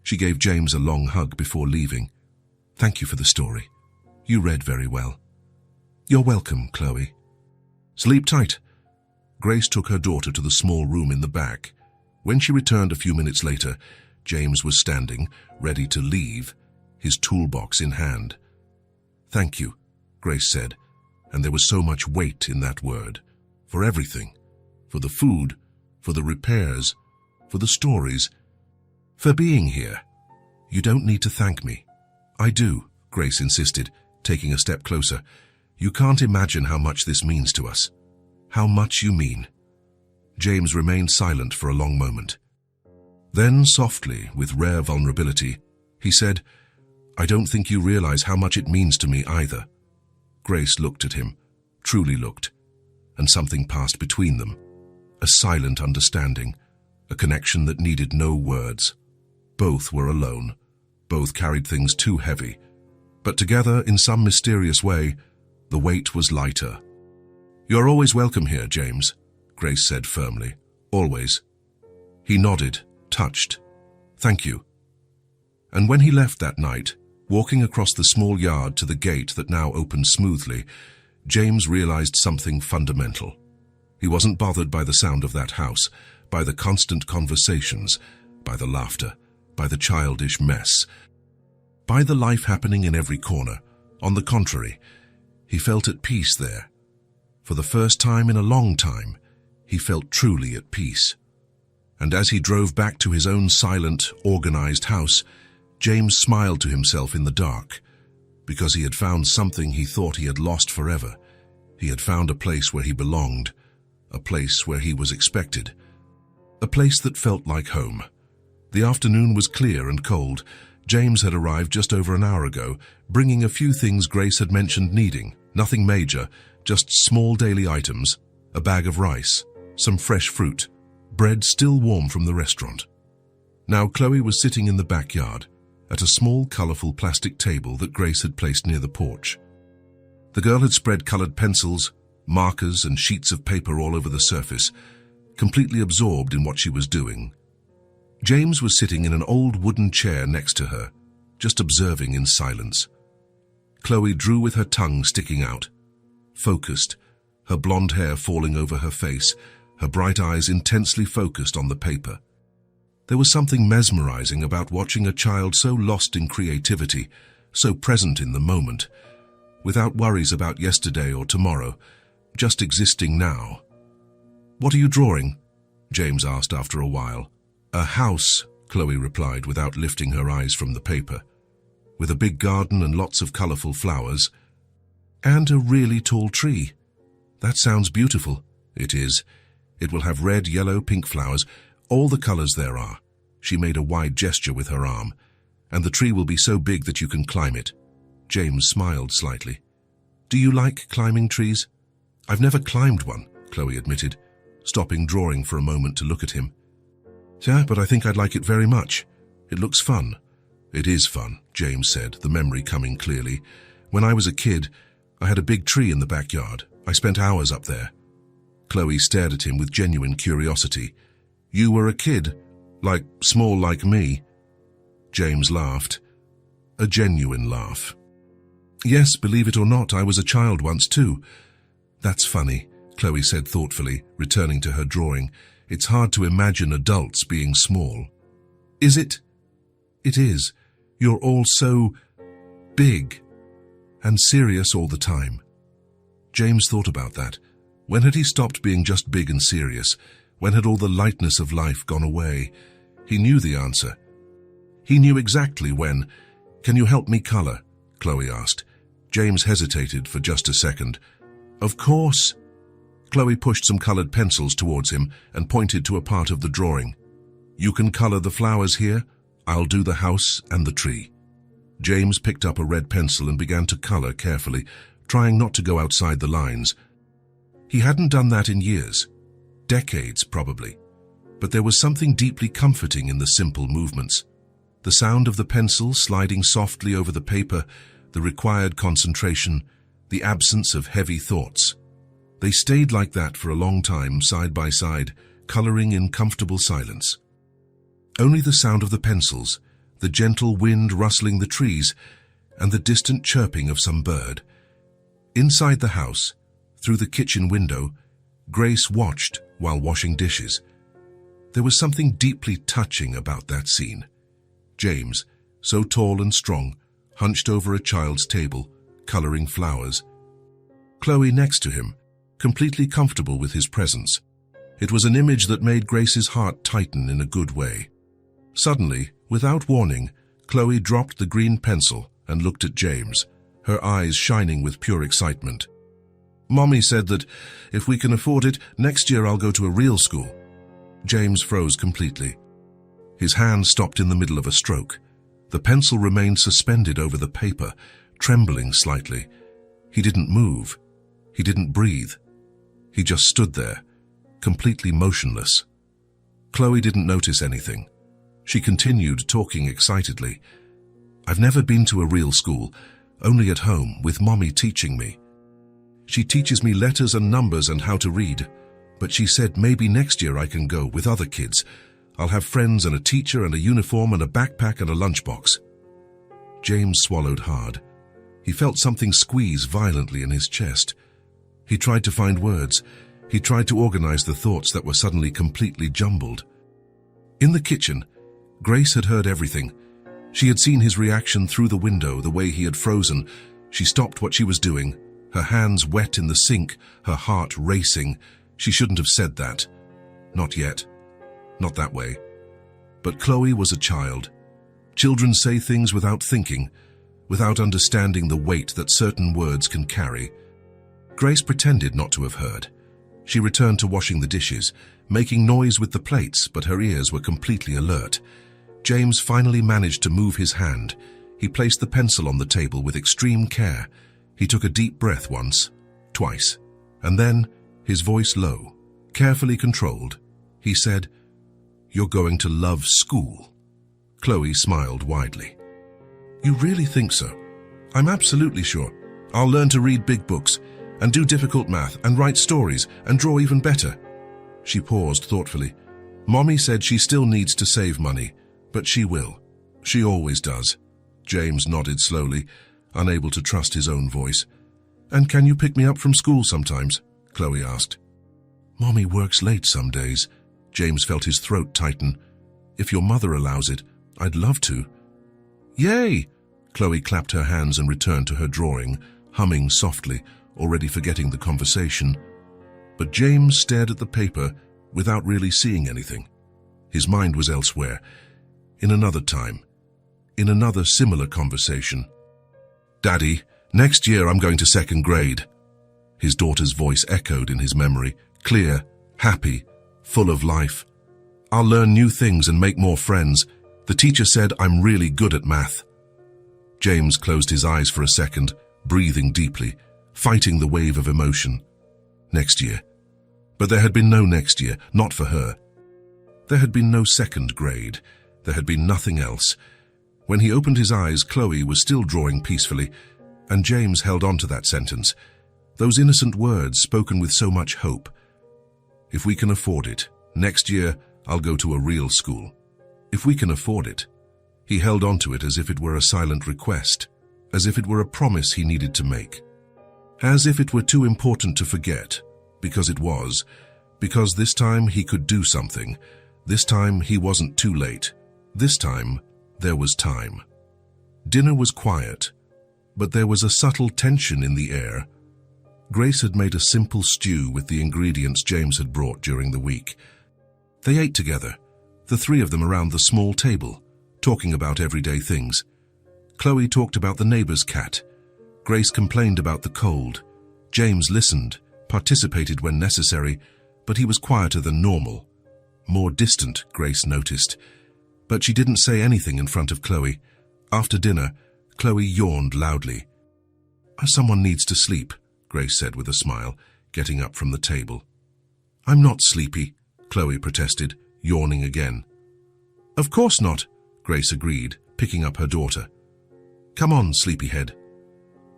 She gave James a long hug before leaving. "Thank you for the story. You read very well." "You're welcome, Chloe." "Sleep tight." Grace took her daughter to the small room in the back. When she returned a few minutes later, James was standing, ready to leave, his toolbox in hand. "Thank you," Grace said, and there was so much weight in that word. For everything. For the food, for the repairs, for the stories, for being here. "You don't need to thank me." "I do," Grace insisted, taking a step closer. "You can't imagine how much this means to us." "How much you mean?" James remained silent for a long moment. Then, softly, with rare vulnerability, he said, "I don't think you realize how much it means to me either." Grace looked at him, truly looked, and something passed between them. A silent understanding, a connection that needed no words. Both were alone. Both carried things too heavy. But together, in some mysterious way, the weight was lighter. "You're always welcome here, James," Grace said firmly. "Always." He nodded, touched. "Thank you." And when he left that night, walking across the small yard to the gate that now opened smoothly, James realized something fundamental. He wasn't bothered by the sound of that house, by the constant conversations, by the laughter, by the childish mess, by the life happening in every corner. On the contrary, he felt at peace there. For the first time in a long time, he felt truly at peace. And as he drove back to his own silent, organized house, James smiled to himself in the dark, because he had found something he thought he had lost forever. He had found a place where he belonged, a place where he was expected, a place that felt like home. The afternoon was clear and cold. James had arrived just over an hour ago, bringing a few things Grace had mentioned needing. Nothing major, just small daily items, a bag of rice, some fresh fruit, bread still warm from the restaurant. Now Chloe was sitting in the backyard, at a small, colorful plastic table that Grace had placed near the porch. The girl had spread colored pencils, markers, and sheets of paper all over the surface, completely absorbed in what she was doing. James was sitting in an old wooden chair next to her, just observing in silence. Chloe drew with her tongue sticking out, focused, her blonde hair falling over her face, her bright eyes intensely focused on the paper. There was something mesmerizing about watching a child so lost in creativity, so present in the moment, without worries about yesterday or tomorrow, just existing now. "What are you drawing?" James asked after a while. "A house," Chloe replied without lifting her eyes from the paper, "with a big garden and lots of colorful flowers. And a really tall tree." "That sounds beautiful." "It is. It will have red, yellow, pink flowers, all the colors there are." She made a wide gesture with her arm. "And the tree will be so big that you can climb it." James smiled slightly. "Do you like climbing trees?" "I've never climbed one," Chloe admitted, stopping drawing for a moment to look at him. "Yeah, but I think I'd like it very much. It looks fun." "It is fun," James said, the memory coming clearly. "When I was a kid, I had a big tree in the backyard. I spent hours up there." Chloe stared at him with genuine curiosity. "You were a kid? Like, small like me?" James laughed. A genuine laugh. "Yes, believe it or not, I was a child once too." "That's funny," Chloe said thoughtfully, returning to her drawing. "It's hard to imagine adults being small." "Is it?" "It is. You're all so big and serious all the time." James thought about that. When had he stopped being just big and serious? When had all the lightness of life gone away? He knew the answer. He knew exactly when. "Can you help me color?" Chloe asked. James hesitated for just a second. "Of course." Chloe pushed some colored pencils towards him and pointed to a part of the drawing. "You can color the flowers here. I'll do the house and the tree." James picked up a red pencil and began to color carefully, trying not to go outside the lines. He hadn't done that in years. Decades, probably. But there was something deeply comforting in the simple movements. The sound of the pencil sliding softly over the paper, the required concentration, the absence of heavy thoughts. They stayed like that for a long time, side by side, coloring in comfortable silence. Only the sound of the pencils, the gentle wind rustling the trees, and the distant chirping of some bird. Inside the house, through the kitchen window, Grace watched while washing dishes. There was something deeply touching about that scene. James, so tall and strong, hunched over a child's table, coloring flowers. Chloe next to him, completely comfortable with his presence. It was an image that made Grace's heart tighten in a good way. Suddenly, without warning, Chloe dropped the green pencil and looked at James, her eyes shining with pure excitement. Mommy said that if we can afford it, next year I'll go to a real school. James froze completely. His hand stopped in the middle of a stroke. The pencil remained suspended over the paper, trembling slightly. He didn't move. He didn't breathe. He just stood there, completely motionless. Chloe didn't notice anything. She continued talking excitedly. I've never been to a real school, only at home, with Mommy teaching me. She teaches me letters and numbers and how to read, but she said maybe next year I can go with other kids. I'll have friends and a teacher and a uniform and a backpack and a lunchbox. James swallowed hard. He felt something squeeze violently in his chest. He tried to find words. He tried to organize the thoughts that were suddenly completely jumbled. In the kitchen, Grace had heard everything. She had seen his reaction through the window, the way he had frozen. She stopped what she was doing, her hands wet in the sink, her heart racing. She shouldn't have said that. Not yet. Not that way. But Chloe was a child. Children say things without thinking, without understanding the weight that certain words can carry. Grace pretended not to have heard. She returned to washing the dishes, making noise with the plates, but her ears were completely alert. James finally managed to move his hand. He placed the pencil on the table with extreme care. He took a deep breath once, twice, and then, his voice low, carefully controlled, he said, "You're going to love school." Chloe smiled widely. "You really think so?" "I'm absolutely sure. I'll learn to read big books, and do difficult math, and write stories, and draw even better." She paused thoughtfully. Mommy said she still needs to save money, but she will. She always does. James nodded slowly, unable to trust his own voice. "And can you pick me up from school sometimes?" Chloe asked. "Mommy works late some days." James felt his throat tighten. "If your mother allows it, I'd love to." "Yay!" Chloe clapped her hands and returned to her drawing, humming softly, already forgetting the conversation. But James stared at the paper without really seeing anything. His mind was elsewhere, in another time, in another similar conversation. "Daddy, next year I'm going to second grade." His daughter's voice echoed in his memory, clear, happy, full of life. "I'll learn new things and make more friends. The teacher said I'm really good at math." James closed his eyes for a second, breathing deeply, fighting the wave of emotion. Next year. But there had been no next year, not for her. There had been no second grade. There had been nothing else. When he opened his eyes, Chloe was still drawing peacefully, and James held on to that sentence. Those innocent words spoken with so much hope. "If we can afford it, next year I'll go to a real school." If we can afford it. He held on to it as if it were a silent request, as if it were a promise he needed to make. As if it were too important to forget, because it was, because this time he could do something. This time he wasn't too late. This time there was time. Dinner was quiet, but there was a subtle tension in the air. Grace had made a simple stew with the ingredients James had brought during the week. They ate together, the three of them around the small table, talking about everyday things. Chloe talked about the neighbor's cat. Grace complained about the cold. James listened, participated when necessary, but he was quieter than normal. More distant, Grace noticed. But she didn't say anything in front of Chloe. After dinner, Chloe yawned loudly. "Someone needs to sleep," Grace said with a smile, getting up from the table. "I'm not sleepy," Chloe protested, yawning again. "Of course not," Grace agreed, picking up her daughter. "Come on, sleepyhead."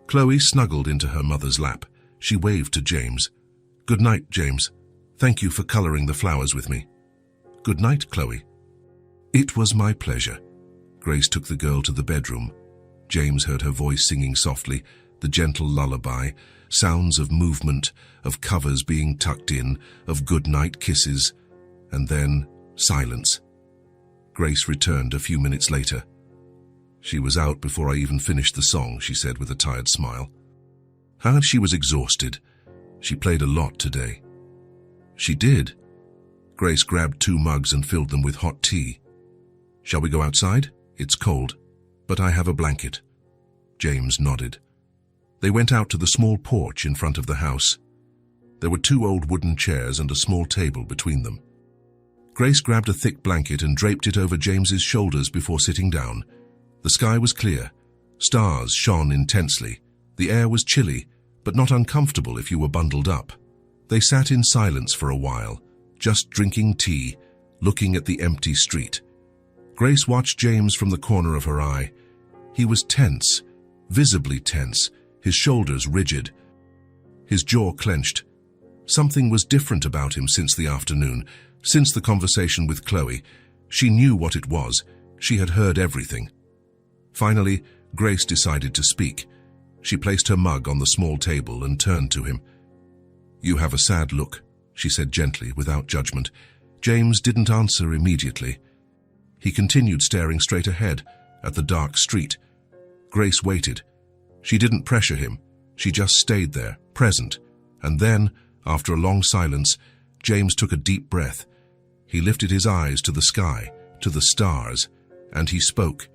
Chloe snuggled into her mother's lap. She waved to James. "Good night, James. Thank you for coloring the flowers with me." "Good night, Chloe." "It was my pleasure." Grace took the girl to the bedroom. James heard her voice singing softly, the gentle lullaby, sounds of movement, of covers being tucked in, of good-night kisses, and then silence. Grace returned a few minutes later. "She was out before I even finished the song," she said with a tired smile. She was exhausted. She played a lot today. "She did." Grace grabbed 2 mugs and filled them with hot tea. "Shall we go outside? It's cold, but I have a blanket." James nodded. They went out to the small porch in front of the house. There were 2 old wooden chairs and a small table between them. Grace grabbed a thick blanket and draped it over James's shoulders before sitting down. The sky was clear. Stars shone intensely. The air was chilly, but not uncomfortable if you were bundled up. They sat in silence for a while, just drinking tea, looking at the empty street. Grace watched James from the corner of her eye. He was tense, visibly tense, his shoulders rigid, his jaw clenched. Something was different about him since the afternoon, since the conversation with Chloe. She knew what it was. She had heard everything. Finally, Grace decided to speak. She placed her mug on the small table and turned to him. "You have a sad look," she said gently, without judgment. James didn't answer immediately. He continued staring straight ahead, at the dark street. Grace waited. She didn't pressure him. She just stayed there, present. And then, after a long silence, James took a deep breath. He lifted his eyes to the sky, to the stars, and he spoke.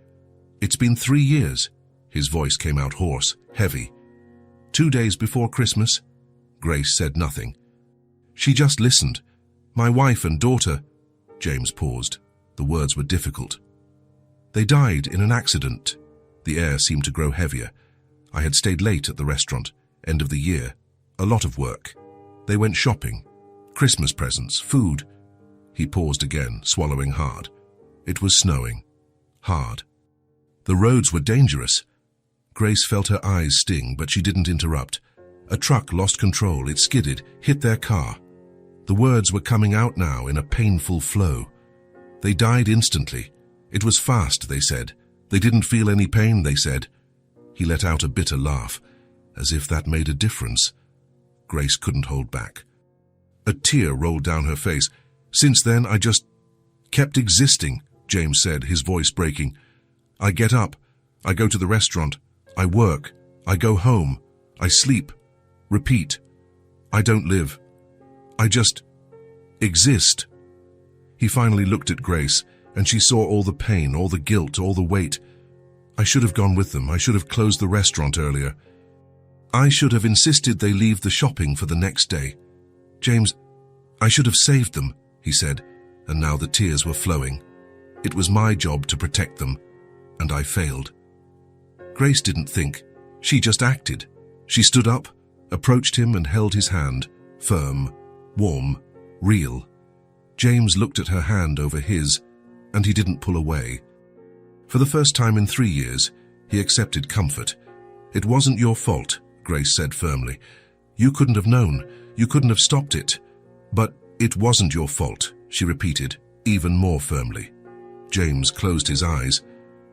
"It's been 3 years." His voice came out hoarse, heavy. 2 days before Christmas?" Grace said nothing. She just listened. "My wife and daughter." James paused. The words were difficult. "They died in an accident." The air seemed to grow heavier. "I had stayed late at the restaurant, end of the year. A lot of work. They went shopping. Christmas presents, food." He paused again, swallowing hard. It was snowing. Hard. The roads were dangerous. Grace felt her eyes sting, but she didn't interrupt. A truck lost control. It skidded, hit their car. The words were coming out now in a painful flow. "They died instantly. It was fast," they said. "They didn't feel any pain," they said. He let out a bitter laugh, as if that made a difference. Grace couldn't hold back. A tear rolled down her face. "Since then, I just kept existing," James said, his voice breaking. "I get up. I go to the restaurant. I work. I go home. I sleep. Repeat. I don't live. I just exist." He finally looked at Grace, and she saw all the pain, all the guilt, all the weight. "I should have gone with them. I should have closed the restaurant earlier. I should have insisted they leave the shopping for the next day. James, I should have saved them," he said, and now the tears were flowing. "It was my job to protect them, and I failed." Grace didn't think. She just acted. She stood up, approached him and held his hand, firm, warm, real. James looked at her hand over his, and he didn't pull away. For the first time in 3 years, he accepted comfort. "It wasn't your fault," Grace said firmly. "You couldn't have known. You couldn't have stopped it. But it wasn't your fault," she repeated, even more firmly. James closed his eyes.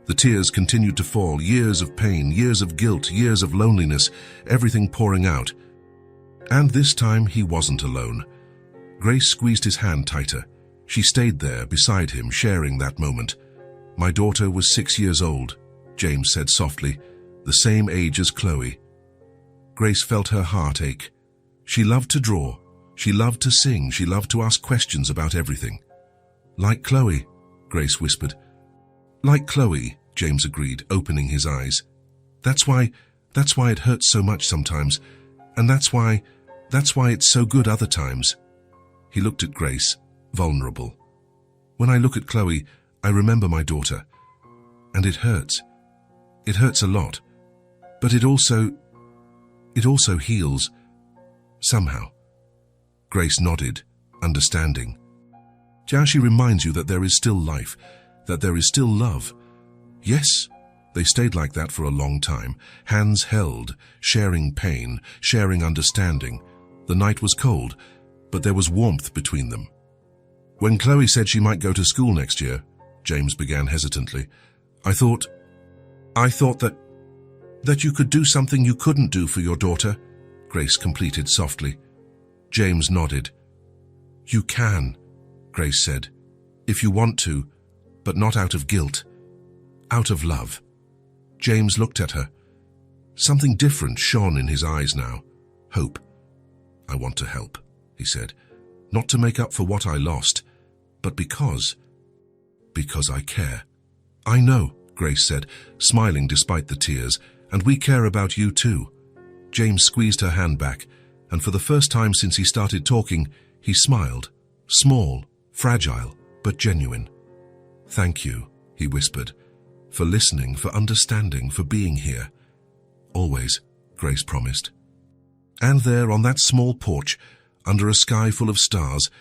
The tears continued to fall, years of pain, years of guilt, years of loneliness, everything pouring out. And this time he wasn't alone. Grace squeezed his hand tighter. She stayed there beside him, sharing that moment. "My daughter was 6 years old," James said softly, "the same age as Chloe." Grace felt her heart ache. She loved to draw. She loved to sing. She loved to ask questions about everything. "Like Chloe," Grace whispered. "Like Chloe," James agreed, opening his eyes. That's why it hurts so much sometimes. And that's why it's so good other times." He looked at Grace, vulnerable. "When I look at Chloe, I remember my daughter. And it hurts. It hurts a lot. But it also heals. Somehow." Grace nodded, understanding. "Jiaxi reminds you that there is still life, that there is still love." Yes, they stayed like that for a long time, hands held, sharing pain, sharing understanding. The night was cold, but there was warmth between them. "When Chloe said she might go to school next year," James began hesitantly, I thought that you could do something you couldn't do for your daughter," Grace completed softly. James nodded. "You can," Grace said, "if you want to, but not out of guilt. Out of love." James looked at her. Something different shone in his eyes now. Hope. "I want to help," he said. "Not to make up for what I lost, but because I care." "I know," Grace said, smiling despite the tears, "and we care about you too." James squeezed her hand back, and for the first time since he started talking, he smiled. Small, fragile, but genuine. "Thank you," he whispered, "for listening, for understanding, for being here." "Always," Grace promised. And there, on that small porch, under a sky full of stars,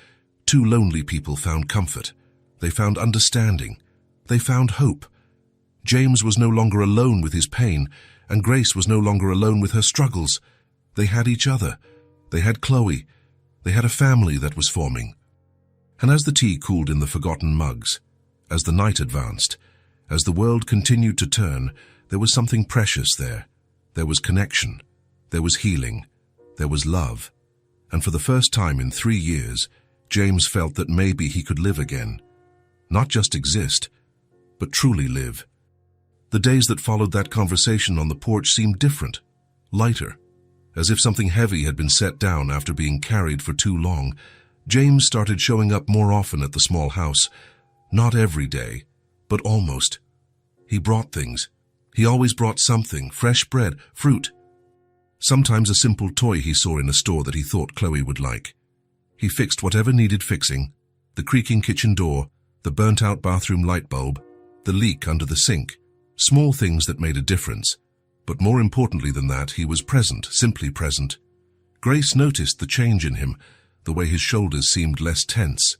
two lonely people found comfort. They found understanding. They found hope. James was no longer alone with his pain, and Grace was no longer alone with her struggles. They had each other. They had Chloe. They had a family that was forming. And as the tea cooled in the forgotten mugs, as the night advanced, as the world continued to turn, there was something precious there. There was connection. There was healing. There was love. And for the first time in 3 years, James felt that maybe he could live again. Not just exist, but truly live. The days that followed that conversation on the porch seemed different, lighter. As if something heavy had been set down after being carried for too long, James started showing up more often at the small house. Not every day, but almost. He brought things. He always brought something: fresh bread, fruit. Sometimes a simple toy he saw in a store that he thought Chloe would like. He fixed whatever needed fixing: the creaking kitchen door, the burnt-out bathroom light bulb, the leak under the sink. Small things that made a difference. But more importantly than that, he was present, simply present. Grace noticed the change in him, the way his shoulders seemed less tense.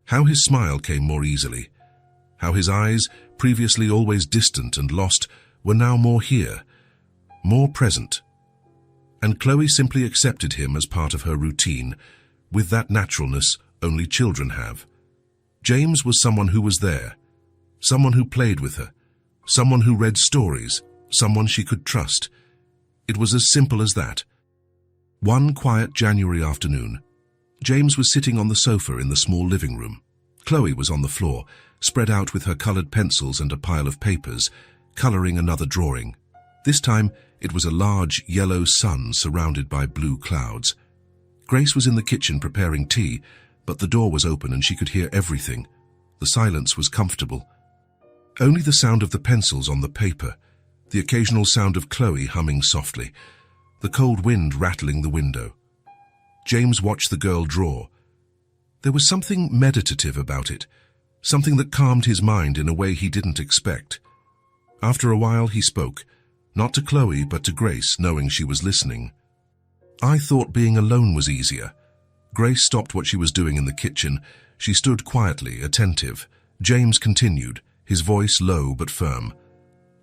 How his smile came more easily. How his eyes, previously always distant and lost, were now more here, more present. And Chloe simply accepted him as part of her routine, with that naturalness only children have. James was someone who was there, someone who played with her, someone who read stories, someone she could trust. It was as simple as that. One quiet January afternoon, James was sitting on the sofa in the small living room. Chloe was on the floor, spread out with her colored pencils and a pile of papers, coloring another drawing. This time, it was a large yellow sun surrounded by blue clouds. Grace was in the kitchen preparing tea, but the door was open and she could hear everything. The silence was comfortable. Only the sound of the pencils on the paper, the occasional sound of Chloe humming softly, the cold wind rattling the window. James watched the girl draw. There was something meditative about it, something that calmed his mind in a way he didn't expect. After a while he spoke, not to Chloe but to Grace, knowing she was listening. "I thought being alone was easier." Grace stopped what she was doing in the kitchen. She stood quietly, attentive. James continued, his voice low but firm.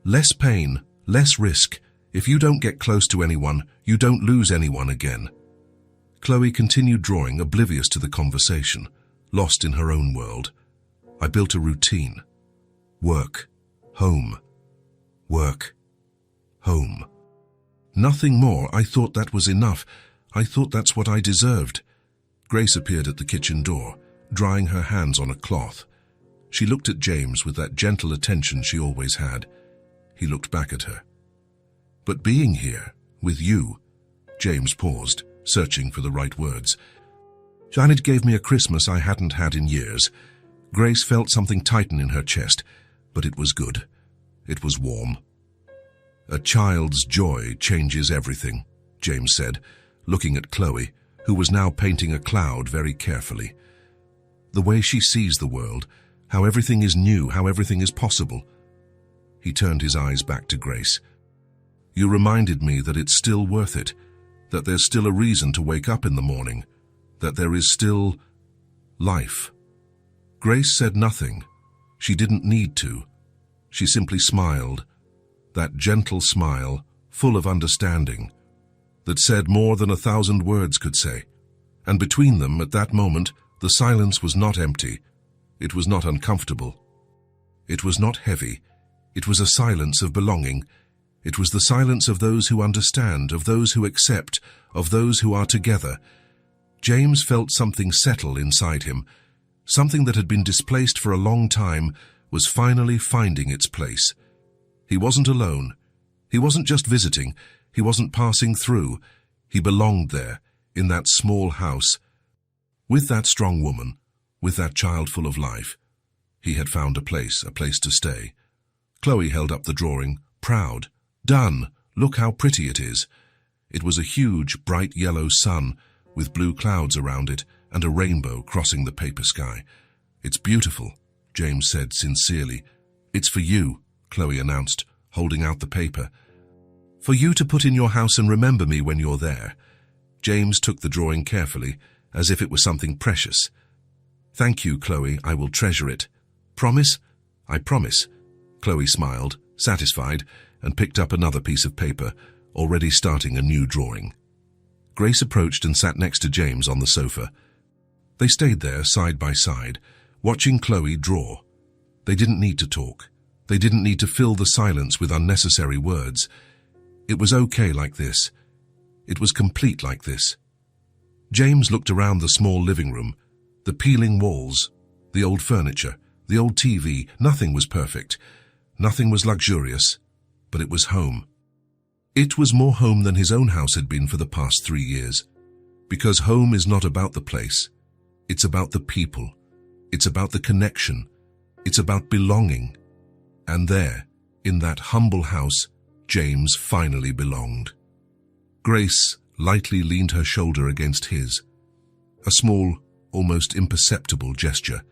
"Less pain, less risk. If you don't get close to anyone, you don't lose anyone again." Chloe continued drawing, oblivious to the conversation, lost in her own world. "I built a routine. Work, home, work, home. Nothing more. I thought that was enough. I thought that's what I deserved." Grace appeared at the kitchen door, drying her hands on a cloth. She looked at James with that gentle attention she always had. He looked back at her. "But being here, with you," James paused, searching for the right words. "Janet gave me a Christmas I hadn't had in years." Grace felt something tighten in her chest, but it was good. It was warm. "A child's joy changes everything," James said, looking at Chloe, who was now painting a cloud very carefully. "The way she sees the world, how everything is new, how everything is possible." He turned his eyes back to Grace. "You reminded me that it's still worth it, that there's still a reason to wake up in the morning, that there is still life." Grace said nothing. She didn't need to. She simply smiled, that gentle smile, full of understanding, that said more than 1,000 words could say. And between them, at that moment, the silence was not empty. It was not uncomfortable. It was not heavy. It was a silence of belonging. It was the silence of those who understand, of those who accept, of those who are together. James felt something settle inside him. Something that had been displaced for a long time was finally finding its place. He wasn't alone. He wasn't just visiting. He wasn't passing through. He belonged there, in that small house, with that strong woman, with that child full of life. He had found a place to stay. Chloe held up the drawing, proud. "Done. Look how pretty it is." It was a huge, bright yellow sun with blue clouds around it and a rainbow crossing the paper sky. "It's beautiful," James said sincerely. "It's for you," Chloe announced, holding out the paper. "For you to put in your house and remember me when you're there." James took the drawing carefully, as if it was something precious. "Thank you, Chloe, I will treasure it." "Promise?" "I promise." Chloe smiled, satisfied, and picked up another piece of paper, already starting a new drawing. Grace approached and sat next to James on the sofa. They stayed there side by side, watching Chloe draw. They didn't need to talk. They didn't need to fill the silence with unnecessary words. It was okay like this. It was complete like this. James looked around the small living room, the peeling walls, the old furniture, the old TV. Nothing was perfect. Nothing was luxurious, but it was home. It was more home than his own house had been for the past 3 years. Because home is not about the place. It's about the people. It's about the connection. It's about belonging. And there, in that humble house, James finally belonged. Grace lightly leaned her shoulder against his. A small, almost imperceptible gesture.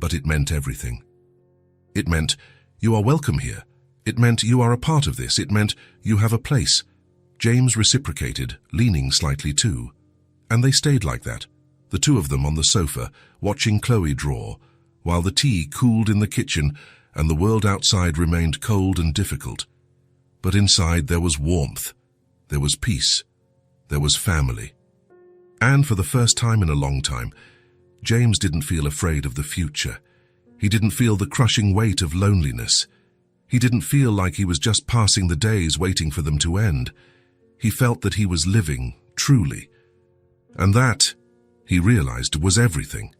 But it meant everything. It meant, "You are welcome here." It meant, "You are a part of this." It meant, "You have a place." James reciprocated, leaning slightly too. And they stayed like that, the two of them on the sofa, watching Chloe draw, while the tea cooled in the kitchen and the world outside remained cold and difficult. But inside there was warmth, there was peace, there was family. And for the first time in a long time, James didn't feel afraid of the future. He didn't feel the crushing weight of loneliness. He didn't feel like he was just passing the days waiting for them to end. He felt that he was living, truly. And that, he realized, was everything.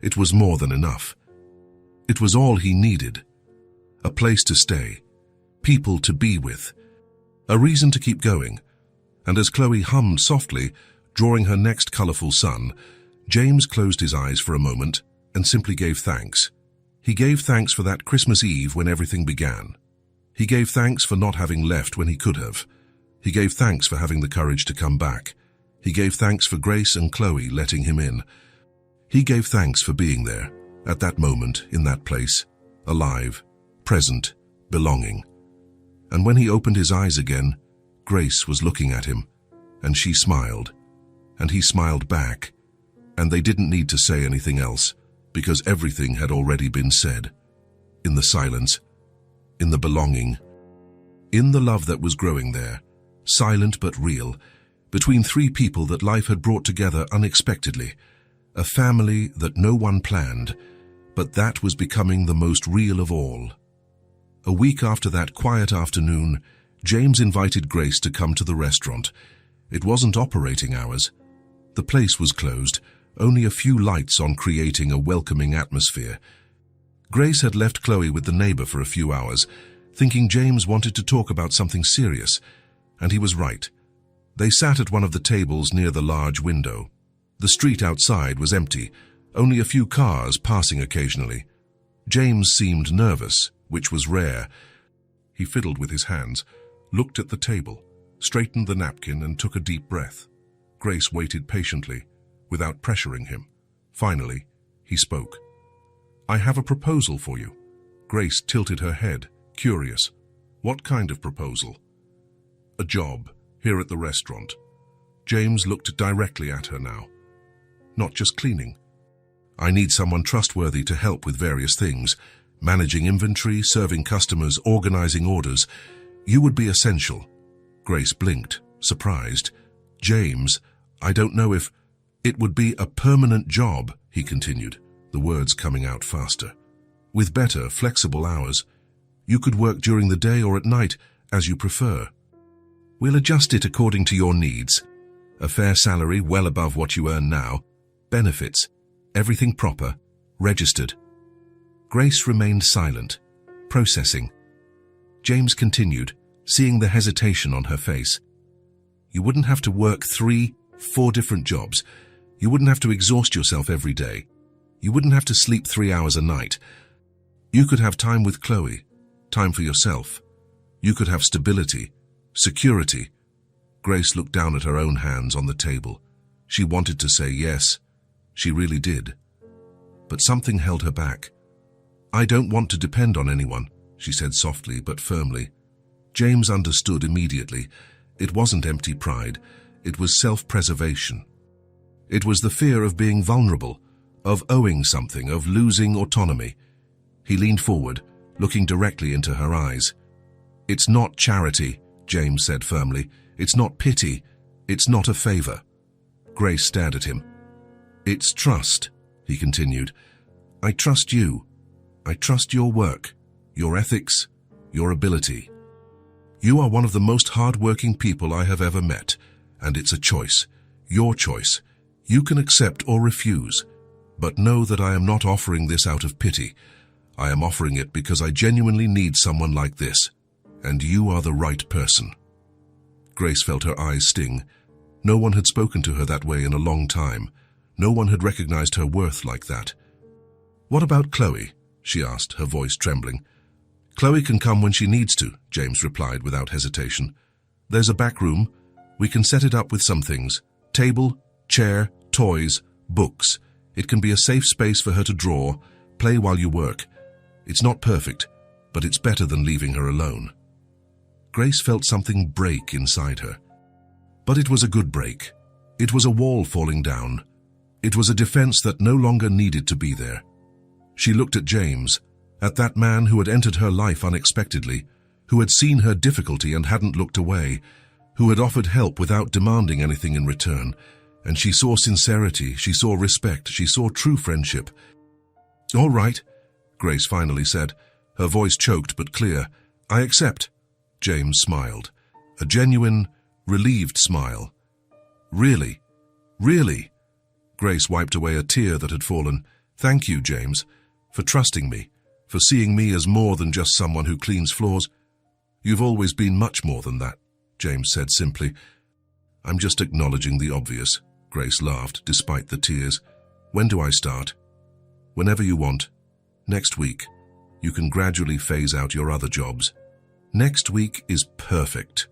It was more than enough. It was all he needed. A place to stay, people to be with, a reason to keep going. And as Chloe hummed softly, drawing her next colorful sun, James closed his eyes for a moment and simply gave thanks. He gave thanks for that Christmas Eve when everything began. He gave thanks for not having left when he could have. He gave thanks for having the courage to come back. He gave thanks for Grace and Chloe letting him in. He gave thanks for being there, at that moment, in that place, alive, present, belonging. And when he opened his eyes again, Grace was looking at him, and she smiled, and he smiled back, and they didn't need to say anything else, because everything had already been said. In the silence, in the belonging, in the love that was growing there, silent but real, between 3 people that life had brought together unexpectedly, a family that no one planned, but that was becoming the most real of all. A week after that quiet afternoon, James invited Grace to come to the restaurant. It wasn't operating hours. The place was closed, only a few lights on, creating a welcoming atmosphere. Grace had left Chloe with the neighbor for a few hours, thinking James wanted to talk about something serious, and he was right. They sat at one of the tables near the large window. The street outside was empty, only a few cars passing occasionally. James seemed nervous, which was rare. He fiddled with his hands, looked at the table, straightened the napkin, and took a deep breath. Grace waited patiently, without pressuring him. Finally, he spoke. "I have a proposal for you." Grace tilted her head, curious. "What kind of proposal?" "A job, here at the restaurant." James looked directly at her now. "Not just cleaning. I need someone trustworthy to help with various things, managing inventory, serving customers, organizing orders. You would be essential." Grace blinked, surprised. "James, I don't know if—" "It would be a permanent job," he continued, the words coming out faster. "With better, flexible hours. You could work during the day or at night, as you prefer. We'll adjust it according to your needs. A fair salary, well above what you earn now. Benefits, everything proper, registered." Grace remained silent, processing. James continued, seeing the hesitation on her face. "You wouldn't have to work 3, 4 different jobs. You wouldn't have to exhaust yourself every day. You wouldn't have to sleep 3 hours a night. You could have time with Chloe, time for yourself. You could have stability, security." Grace looked down at her own hands on the table. She wanted to say yes. She really did. But something held her back. "I don't want to depend on anyone," she said softly but firmly. James understood immediately. It wasn't empty pride. It was self-preservation. It was the fear of being vulnerable, of owing something, of losing autonomy. He leaned forward, looking directly into her eyes. "It's not charity," James said firmly. "It's not pity. It's not a favor." Grace stared at him. "It's trust," he continued. "I trust you. I trust your work, your ethics, your ability. You are one of the most hard-working people I have ever met, and it's a choice, your choice. You can accept or refuse, but know that I am not offering this out of pity. I am offering it because I genuinely need someone like this, and you are the right person." Grace felt her eyes sting. No one had spoken to her that way in a long time. No one had recognized her worth like that. "What about Chloe?" she asked, her voice trembling. "Chloe can come when she needs to," James replied without hesitation. "There's a back room. We can set it up with some things. Table, chair, toys, books. It can be a safe space for her to draw, play while you work. It's not perfect, but it's better than leaving her alone." Grace felt something break inside her. But it was a good break. It was a wall falling down. It was a defense that no longer needed to be there. She looked at James, at that man who had entered her life unexpectedly, who had seen her difficulty and hadn't looked away, who had offered help without demanding anything in return, and she saw sincerity, she saw respect, she saw true friendship. "All right," Grace finally said, her voice choked but clear. "I accept." James smiled, a genuine, relieved smile. "Really? Really?" Grace wiped away a tear that had fallen. "Thank you, James, for trusting me, for seeing me as more than just someone who cleans floors." "You've always been much more than that," James said simply. "I'm just acknowledging the obvious," Grace laughed, despite the tears. "When do I start?" "Whenever you want. Next week. You can gradually phase out your other jobs." "Next week is perfect."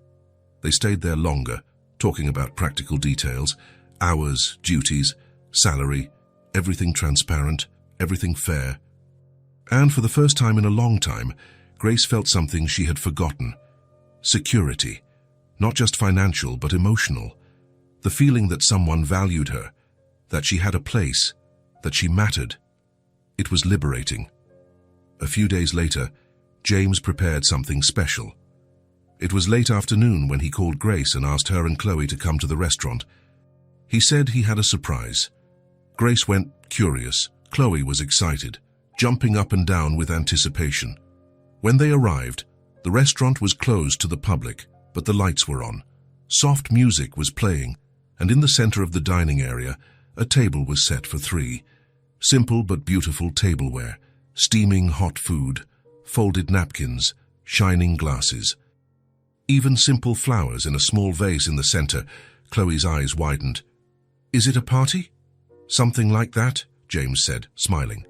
They stayed there longer, talking about practical details, hours, duties, salary, everything transparent, everything fair. And for the first time in a long time, Grace felt something she had forgotten. Security. Not just financial, but emotional. The feeling that someone valued her, that she had a place, that she mattered. It was liberating. A few days later, James prepared something special. It was late afternoon when he called Grace and asked her and Chloe to come to the restaurant. He said he had a surprise. Grace went curious. Chloe was excited, jumping up and down with anticipation. When they arrived, the restaurant was closed to the public, but the lights were on. Soft music was playing, and in the center of the dining area, a table was set for 3. Simple but beautiful tableware, steaming hot food, folded napkins, shining glasses. Even simple flowers in a small vase in the center. Chloe's eyes widened. "Is it a party?" "Something like that," James said, smiling.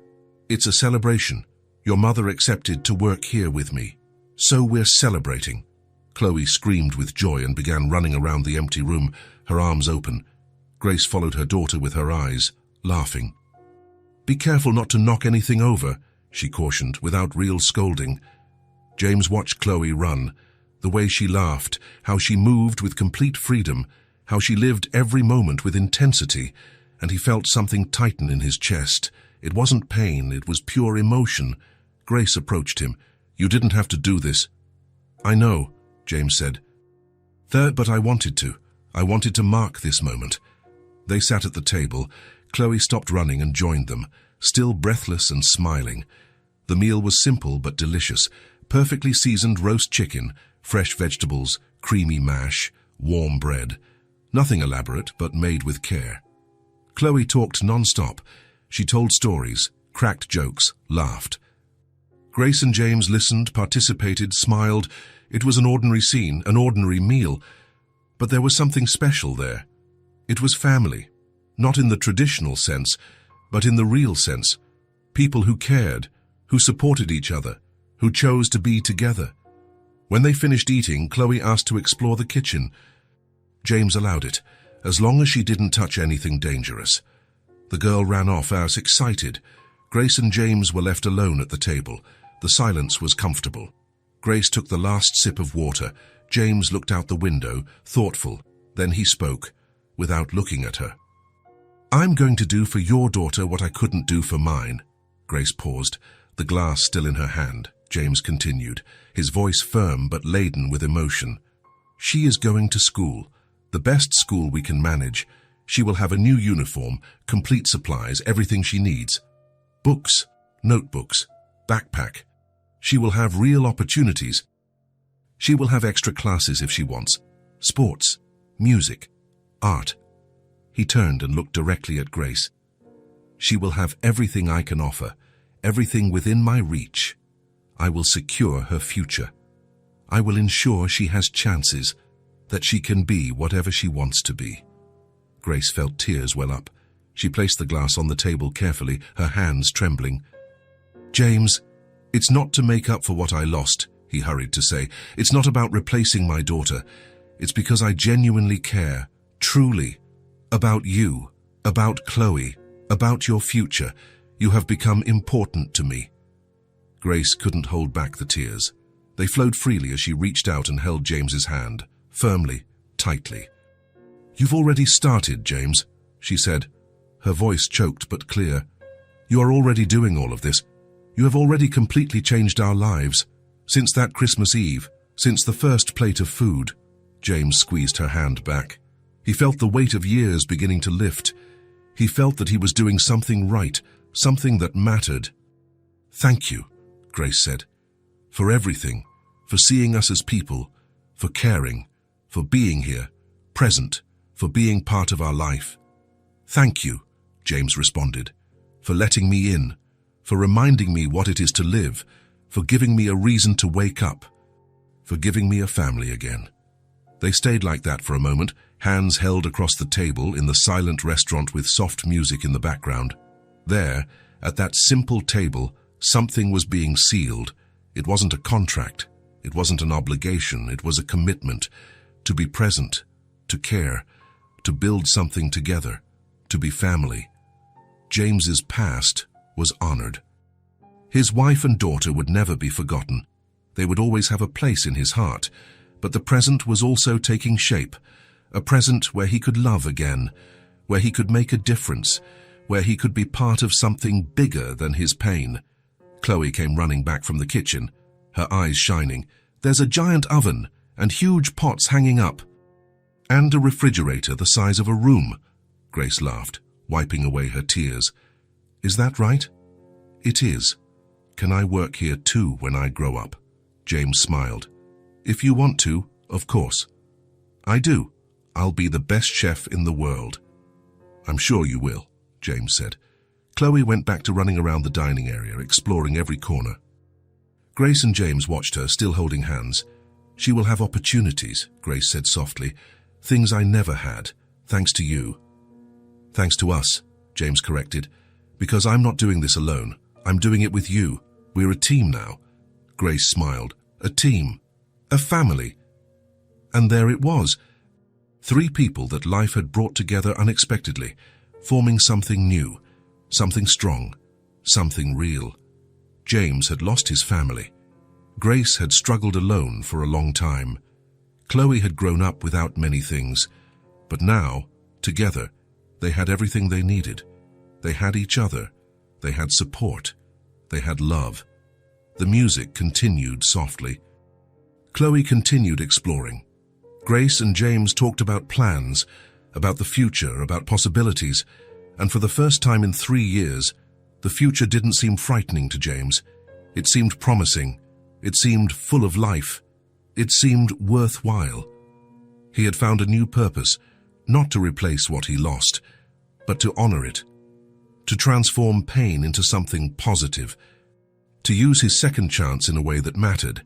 "It's a celebration. Your mother accepted to work here with me. So we're celebrating." Chloe screamed with joy and began running around the empty room, her arms open. Grace followed her daughter with her eyes, laughing. "Be careful not to knock anything over," she cautioned, without real scolding. James watched Chloe run, the way she laughed, how she moved with complete freedom, how she lived every moment with intensity, and he felt something tighten in his chest. It wasn't pain, it was pure emotion. Grace approached him. "You didn't have to do this." "I know," James said. "But I wanted to. I wanted to mark this moment." They sat at the table. Chloe stopped running and joined them, still breathless and smiling. The meal was simple but delicious. Perfectly seasoned roast chicken, fresh vegetables, creamy mash, warm bread. Nothing elaborate, but made with care. Chloe talked non-stop. She told stories, cracked jokes, laughed. Grace and James listened, participated, smiled. It was an ordinary scene, an ordinary meal. But there was something special there. It was family, not in the traditional sense, but in the real sense. People who cared, who supported each other, who chose to be together. When they finished eating, Chloe asked to explore the kitchen. James allowed it, as long as she didn't touch anything dangerous. The girl ran off as excited. Grace and James were left alone at the table. The silence was comfortable. Grace took the last sip of water. James looked out the window, thoughtful. Then he spoke, without looking at her. "I'm going to do for your daughter what I couldn't do for mine." Grace paused, the glass still in her hand. James continued, his voice firm but laden with emotion. "She is going to school, the best school we can manage. She will have a new uniform, complete supplies, everything she needs. Books, notebooks, backpack. She will have real opportunities. She will have extra classes if she wants. Sports, music, art." He turned and looked directly at Grace. "She will have everything I can offer, everything within my reach. I will secure her future. I will ensure she has chances, that she can be whatever she wants to be." Grace felt tears well up. She placed the glass on the table carefully, her hands trembling. "James, it's not to make up for what I lost," he hurried to say. "It's not about replacing my daughter. It's because I genuinely care, truly, about you, about Chloe, about your future. You have become important to me." Grace couldn't hold back the tears. They flowed freely as she reached out and held James's hand, firmly, tightly. "You've already started, James," she said, her voice choked but clear. "You are already doing all of this. You have already completely changed our lives. Since that Christmas Eve, since the first plate of food." James squeezed her hand back. He felt the weight of years beginning to lift. He felt that he was doing something right, something that mattered. "Thank you," Grace said, "for everything, for seeing us as people, for caring, for being here, present, for being part of our life." "Thank you," James responded, "for letting me in, for reminding me what it is to live, for giving me a reason to wake up, for giving me a family again." They stayed like that for a moment, hands held across the table in the silent restaurant with soft music in the background. There, at that simple table, something was being sealed. It wasn't a contract. It wasn't an obligation. It was a commitment to be present, to care, to build something together, to be family. James's past was honored. His wife and daughter would never be forgotten. They would always have a place in his heart. But the present was also taking shape, a present where he could love again, where he could make a difference, where he could be part of something bigger than his pain. Chloe came running back from the kitchen, her eyes shining. "There's a giant oven and huge pots hanging up. And a refrigerator the size of a room." Grace laughed, wiping away her tears. "Is that right?" "It is. Can I work here too when I grow up?" James smiled. "If you want to, of course." "I do. I'll be the best chef in the world." "I'm sure you will," James said. Chloe went back to running around the dining area, exploring every corner. Grace and James watched her, still holding hands. "She will have opportunities," Grace said softly. "Things I never had, thanks to you." "Thanks to us," James corrected. "Because I'm not doing this alone. I'm doing it with you. We're a team now." Grace smiled. "A team. A family." And there it was. 3 people that life had brought together unexpectedly, forming something new, something strong, something real. James had lost his family. Grace had struggled alone for a long time. Chloe had grown up without many things. But now, together, they had everything they needed. They had each other. They had support. They had love. The music continued softly. Chloe continued exploring. Grace and James talked about plans, about the future, about possibilities, and for the first time in 3 years, the future didn't seem frightening to James. It seemed promising. It seemed full of life. It seemed worthwhile. He had found a new purpose, not to replace what he lost, but to honor it, to transform pain into something positive, to use his second chance in a way that mattered.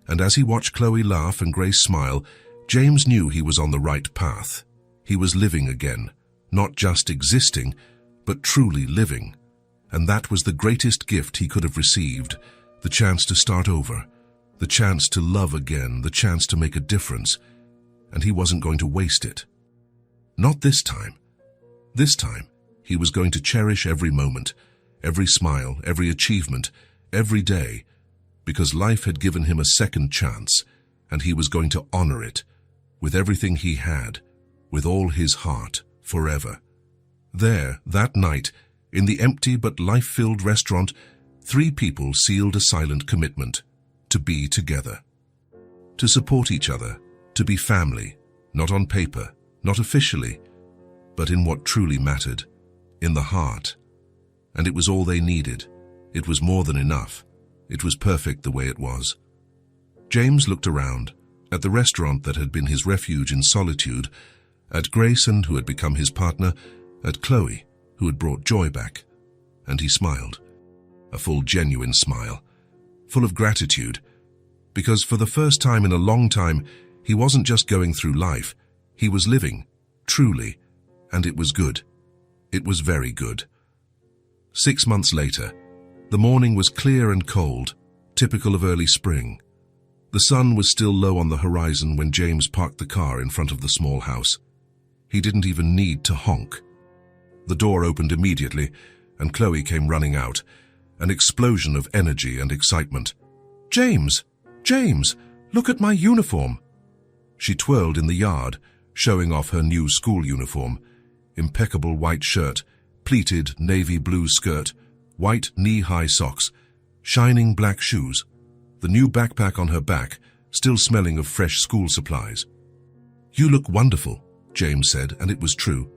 And as he watched Chloe laugh and Grace smile, James knew he was on the right path. He was living again, not just existing, but truly living. And that was the greatest gift he could have received, the chance to start over, the chance to love again, the chance to make a difference. and he wasn't going to waste it. Not this time. This time, he was going to cherish every moment, every smile, every achievement, every day, because life had given him a second chance, and he was going to honor it, with everything he had, with all his heart, forever. There, that night, in the empty but life-filled restaurant, 3 people sealed a silent commitment to be together, to support each other, to be family, not on paper, not officially, but in what truly mattered, in the heart. And it was all they needed. It was more than enough. It was perfect the way it was. James looked around, at the restaurant that had been his refuge in solitude, at Grayson, who had become his partner, at Chloe, who had brought joy back, and he smiled. A full, genuine smile, full of gratitude, because for the first time in a long time, he wasn't just going through life, he was living, truly, and it was good. It was very good. 6 months later, the morning was clear and cold, typical of early spring. The sun was still low on the horizon when James parked the car in front of the small house. He didn't even need to honk. The door opened immediately, and Chloe came running out, an explosion of energy and excitement. "James! James! Look at my uniform!" She twirled in the yard, showing off her new school uniform. Impeccable white shirt, pleated navy blue skirt, white knee-high socks, shining black shoes, the new backpack on her back, still smelling of fresh school supplies. "You look wonderful," James said, and it was true.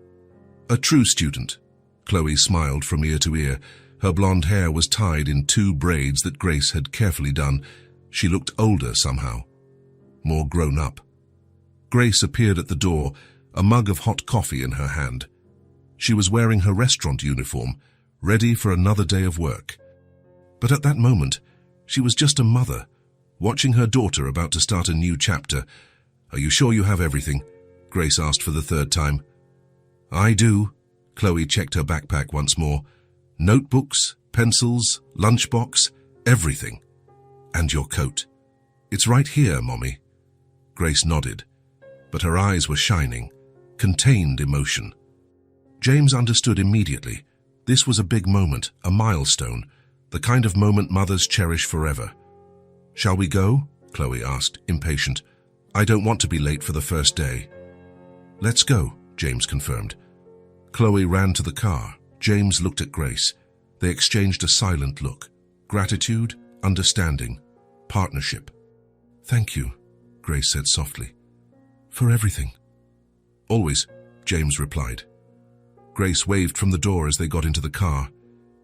A true student. Chloe smiled from ear to ear. Her blonde hair was tied in 2 braids that Grace had carefully done. She looked older somehow, more grown up. Grace appeared at the door, a mug of hot coffee in her hand. She was wearing her restaurant uniform, ready for another day of work. But at that moment, she was just a mother, watching her daughter about to start a new chapter. "Are you sure you have everything?" Grace asked for the 3rd time. "I do." Chloe checked her backpack once more. "Notebooks, pencils, lunchbox, everything. And your coat." "It's right here, Mommy." Grace nodded, but her eyes were shining, contained emotion. James understood immediately. This was a big moment, a milestone, the kind of moment mothers cherish forever. "Shall we go?" Chloe asked, impatient. "I don't want to be late for the first day." "Let's go," James confirmed. Chloe ran to the car. James looked at Grace. They exchanged a silent look. Gratitude, understanding, partnership. "Thank you," Grace said softly. "For everything." "Always," James replied. Grace waved from the door as they got into the car.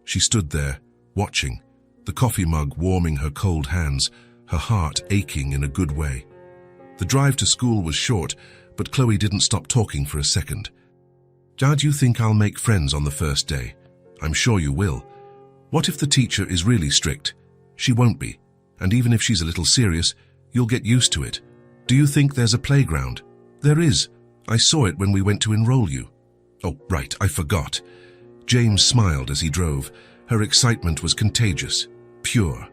She stood there, watching, the coffee mug warming her cold hands, her heart aching in a good way. The drive to school was short, but Chloe didn't stop talking for a second. "Dad, you think I'll make friends on the first day? I'm sure you will. What if the teacher is really strict? She won't be, and even if she's a little serious, you'll get used to it. Do you think there's a playground?" "There is. I saw it when we went to enroll you." "Oh, right, I forgot." James smiled as he drove. Her excitement was contagious, pure.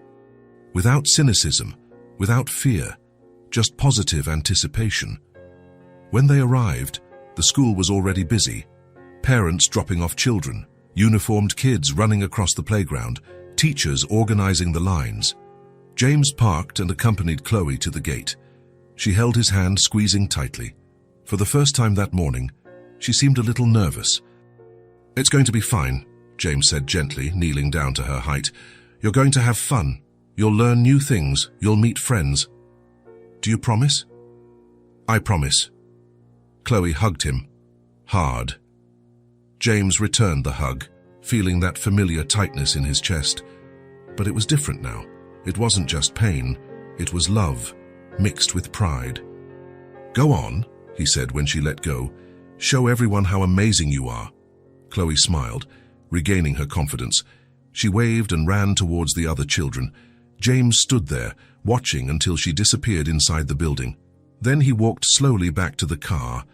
Without cynicism, without fear, just positive anticipation. When they arrived, the school was already busy. Parents dropping off children, uniformed kids running across the playground, teachers organizing the lines. James parked and accompanied Chloe to the gate. She held his hand, squeezing tightly. For the first time that morning, she seemed a little nervous. "It's going to be fine," James said gently, kneeling down to her height. "You're going to have fun. You'll learn new things. You'll meet friends." "Do you promise?" "I promise." Chloe hugged him, hard. James returned the hug, feeling that familiar tightness in his chest. But it was different now. It wasn't just pain. It was love, mixed with pride. "Go on," he said when she let go. "Show everyone how amazing you are." Chloe smiled, regaining her confidence. She waved and ran towards the other children. James stood there, watching until she disappeared inside the building. Then he walked slowly back to the car.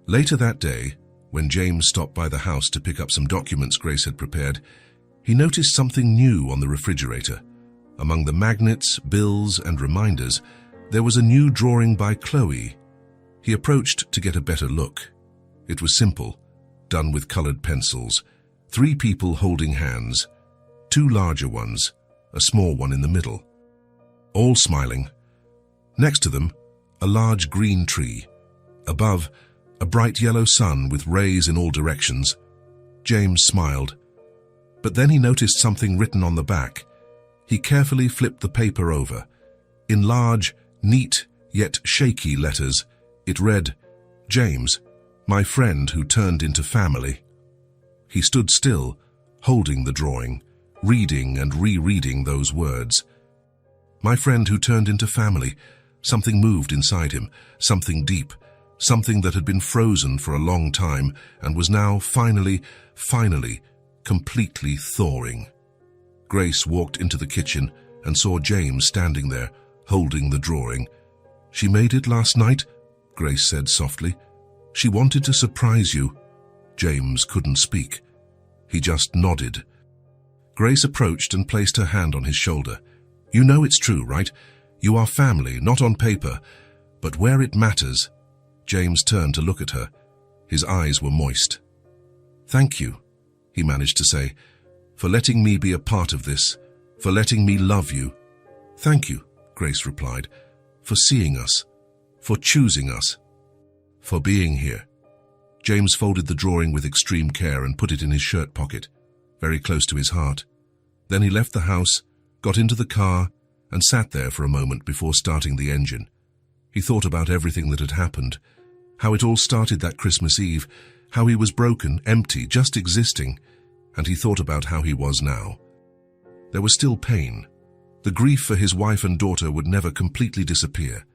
Later that day, when James stopped by the house to pick up some documents Grace had prepared, he noticed something new on the refrigerator. Among the magnets, bills, and reminders, there was a new drawing by Chloe. He approached to get a better look. It was simple, done with colored pencils. 3 people holding hands, 2 larger ones, a small one in the middle. All smiling. Next to them, a large green tree. Above, a bright yellow sun with rays in all directions. James smiled. But then he noticed something written on the back. He carefully flipped the paper over. In large, neat, yet shaky letters, it read, "James, my friend who turned into family." He stood still, holding the drawing, reading and rereading those words. My friend who turned into family. Something moved inside him, something deep, something that had been frozen for a long time and was now finally, completely thawing. Grace walked into the kitchen and saw James standing there, holding the drawing. "She made it last night," Grace said softly. "She wanted to surprise you." James couldn't speak. He just nodded. Grace approached and placed her hand on his shoulder. "You know it's true, right? You are family, not on paper, but where it matters." James turned to look at her. His eyes were moist. "Thank you," he managed to say, "for letting me be a part of this, for letting me love you." "Thank you," Grace replied, "for seeing us, for choosing us, for being here." James folded the drawing with extreme care and put it in his shirt pocket, very close to his heart. Then he left the house, got into the car, and sat there for a moment before starting the engine. He thought about everything that had happened, how it all started that Christmas Eve, how he was broken, empty, just existing, and he thought about how he was now. There was still pain. The grief for his wife and daughter would never completely disappear.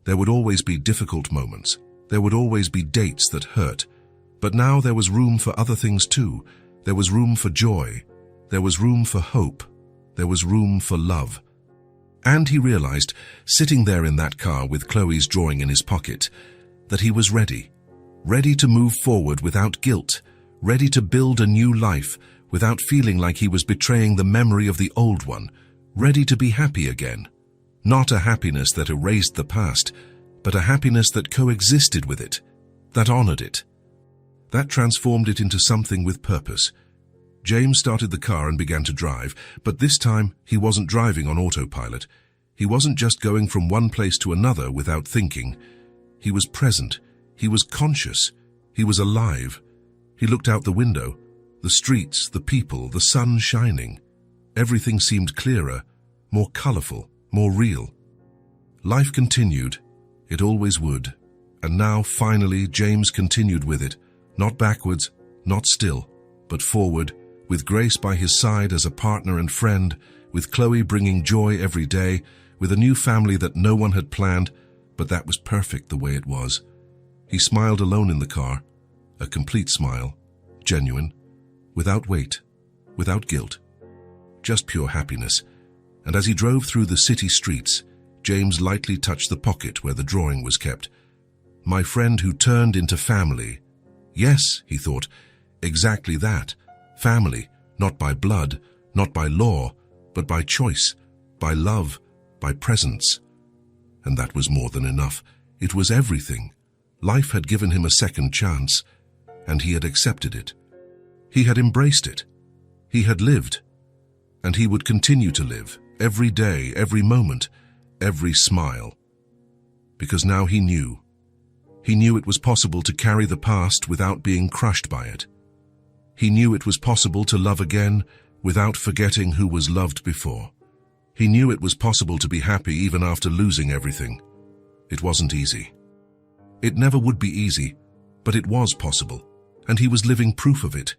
There would always be difficult moments. There would always be dates that hurt. But now there was room for other things too. There was room for joy. There was room for hope. There was room for love. And he realized, sitting there in that car with Chloe's drawing in his pocket, that he was ready. Ready to move forward without guilt. Ready to build a new life without feeling like he was betraying the memory of the old one. Ready to be happy again. Not a happiness that erased the past, but a happiness that coexisted with it, that honored it. That transformed it into something with purpose. James started the car and began to drive, but this time he wasn't driving on autopilot. He wasn't just going from one place to another without thinking. He was present. He was conscious. He was alive. He looked out the window. The streets, the people, the sun shining. Everything seemed clearer, more colorful, more real. Life continued. It always would. And now, finally, James continued with it. Not backwards, not still, but forward, with Grace by his side as a partner and friend, with Chloe bringing joy every day, with a new family that no one had planned, but that was perfect the way it was. He smiled alone in the car, a complete smile, genuine, without weight, without guilt, just pure happiness. And as he drove through the city streets, James lightly touched the pocket where the drawing was kept. My friend who turned into family. Yes, he thought, exactly that. Family, not by blood, not by law, but by choice, by love, by presence. And that was more than enough. It was everything. Life had given him a second chance, and he had accepted it. He had embraced it. He had lived, and he would continue to live, every day, every moment, every smile. Because now he knew. He knew it was possible to carry the past without being crushed by it. He knew it was possible to love again without forgetting who was loved before. He knew it was possible to be happy even after losing everything. It wasn't easy. It never would be easy, but it was possible, and he was living proof of it.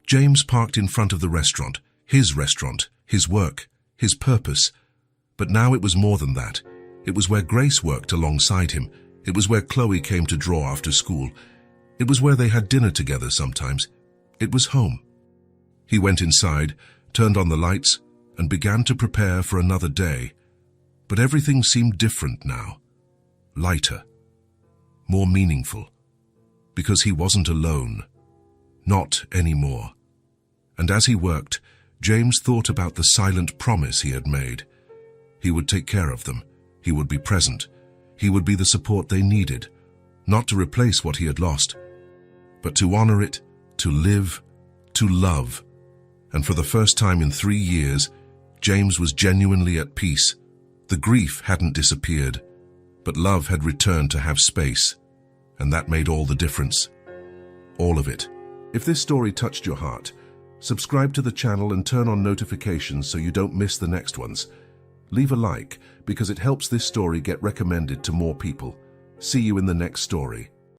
James parked in front of the restaurant, his work, his purpose. But now it was more than that. It was where Grace worked alongside him. It was where Chloe came to draw after school. It was where they had dinner together sometimes. It was home. He went inside, turned on the lights, and began to prepare for another day. But everything seemed different now. Lighter. More meaningful. Because he wasn't alone. Not anymore. And as he worked, James thought about the silent promise he had made. He would take care of them. He would be present. He would be the support they needed. not to replace what he had lost, but to honor it, to live, to love. And for the first time in 3 years, James was genuinely at peace. The grief hadn't disappeared, but love had returned to have space, and that made all the difference. All of it. If this story touched your heart, subscribe to the channel and turn on notifications so you don't miss the next ones. Leave a like, because it helps this story get recommended to more people. See you in the next story.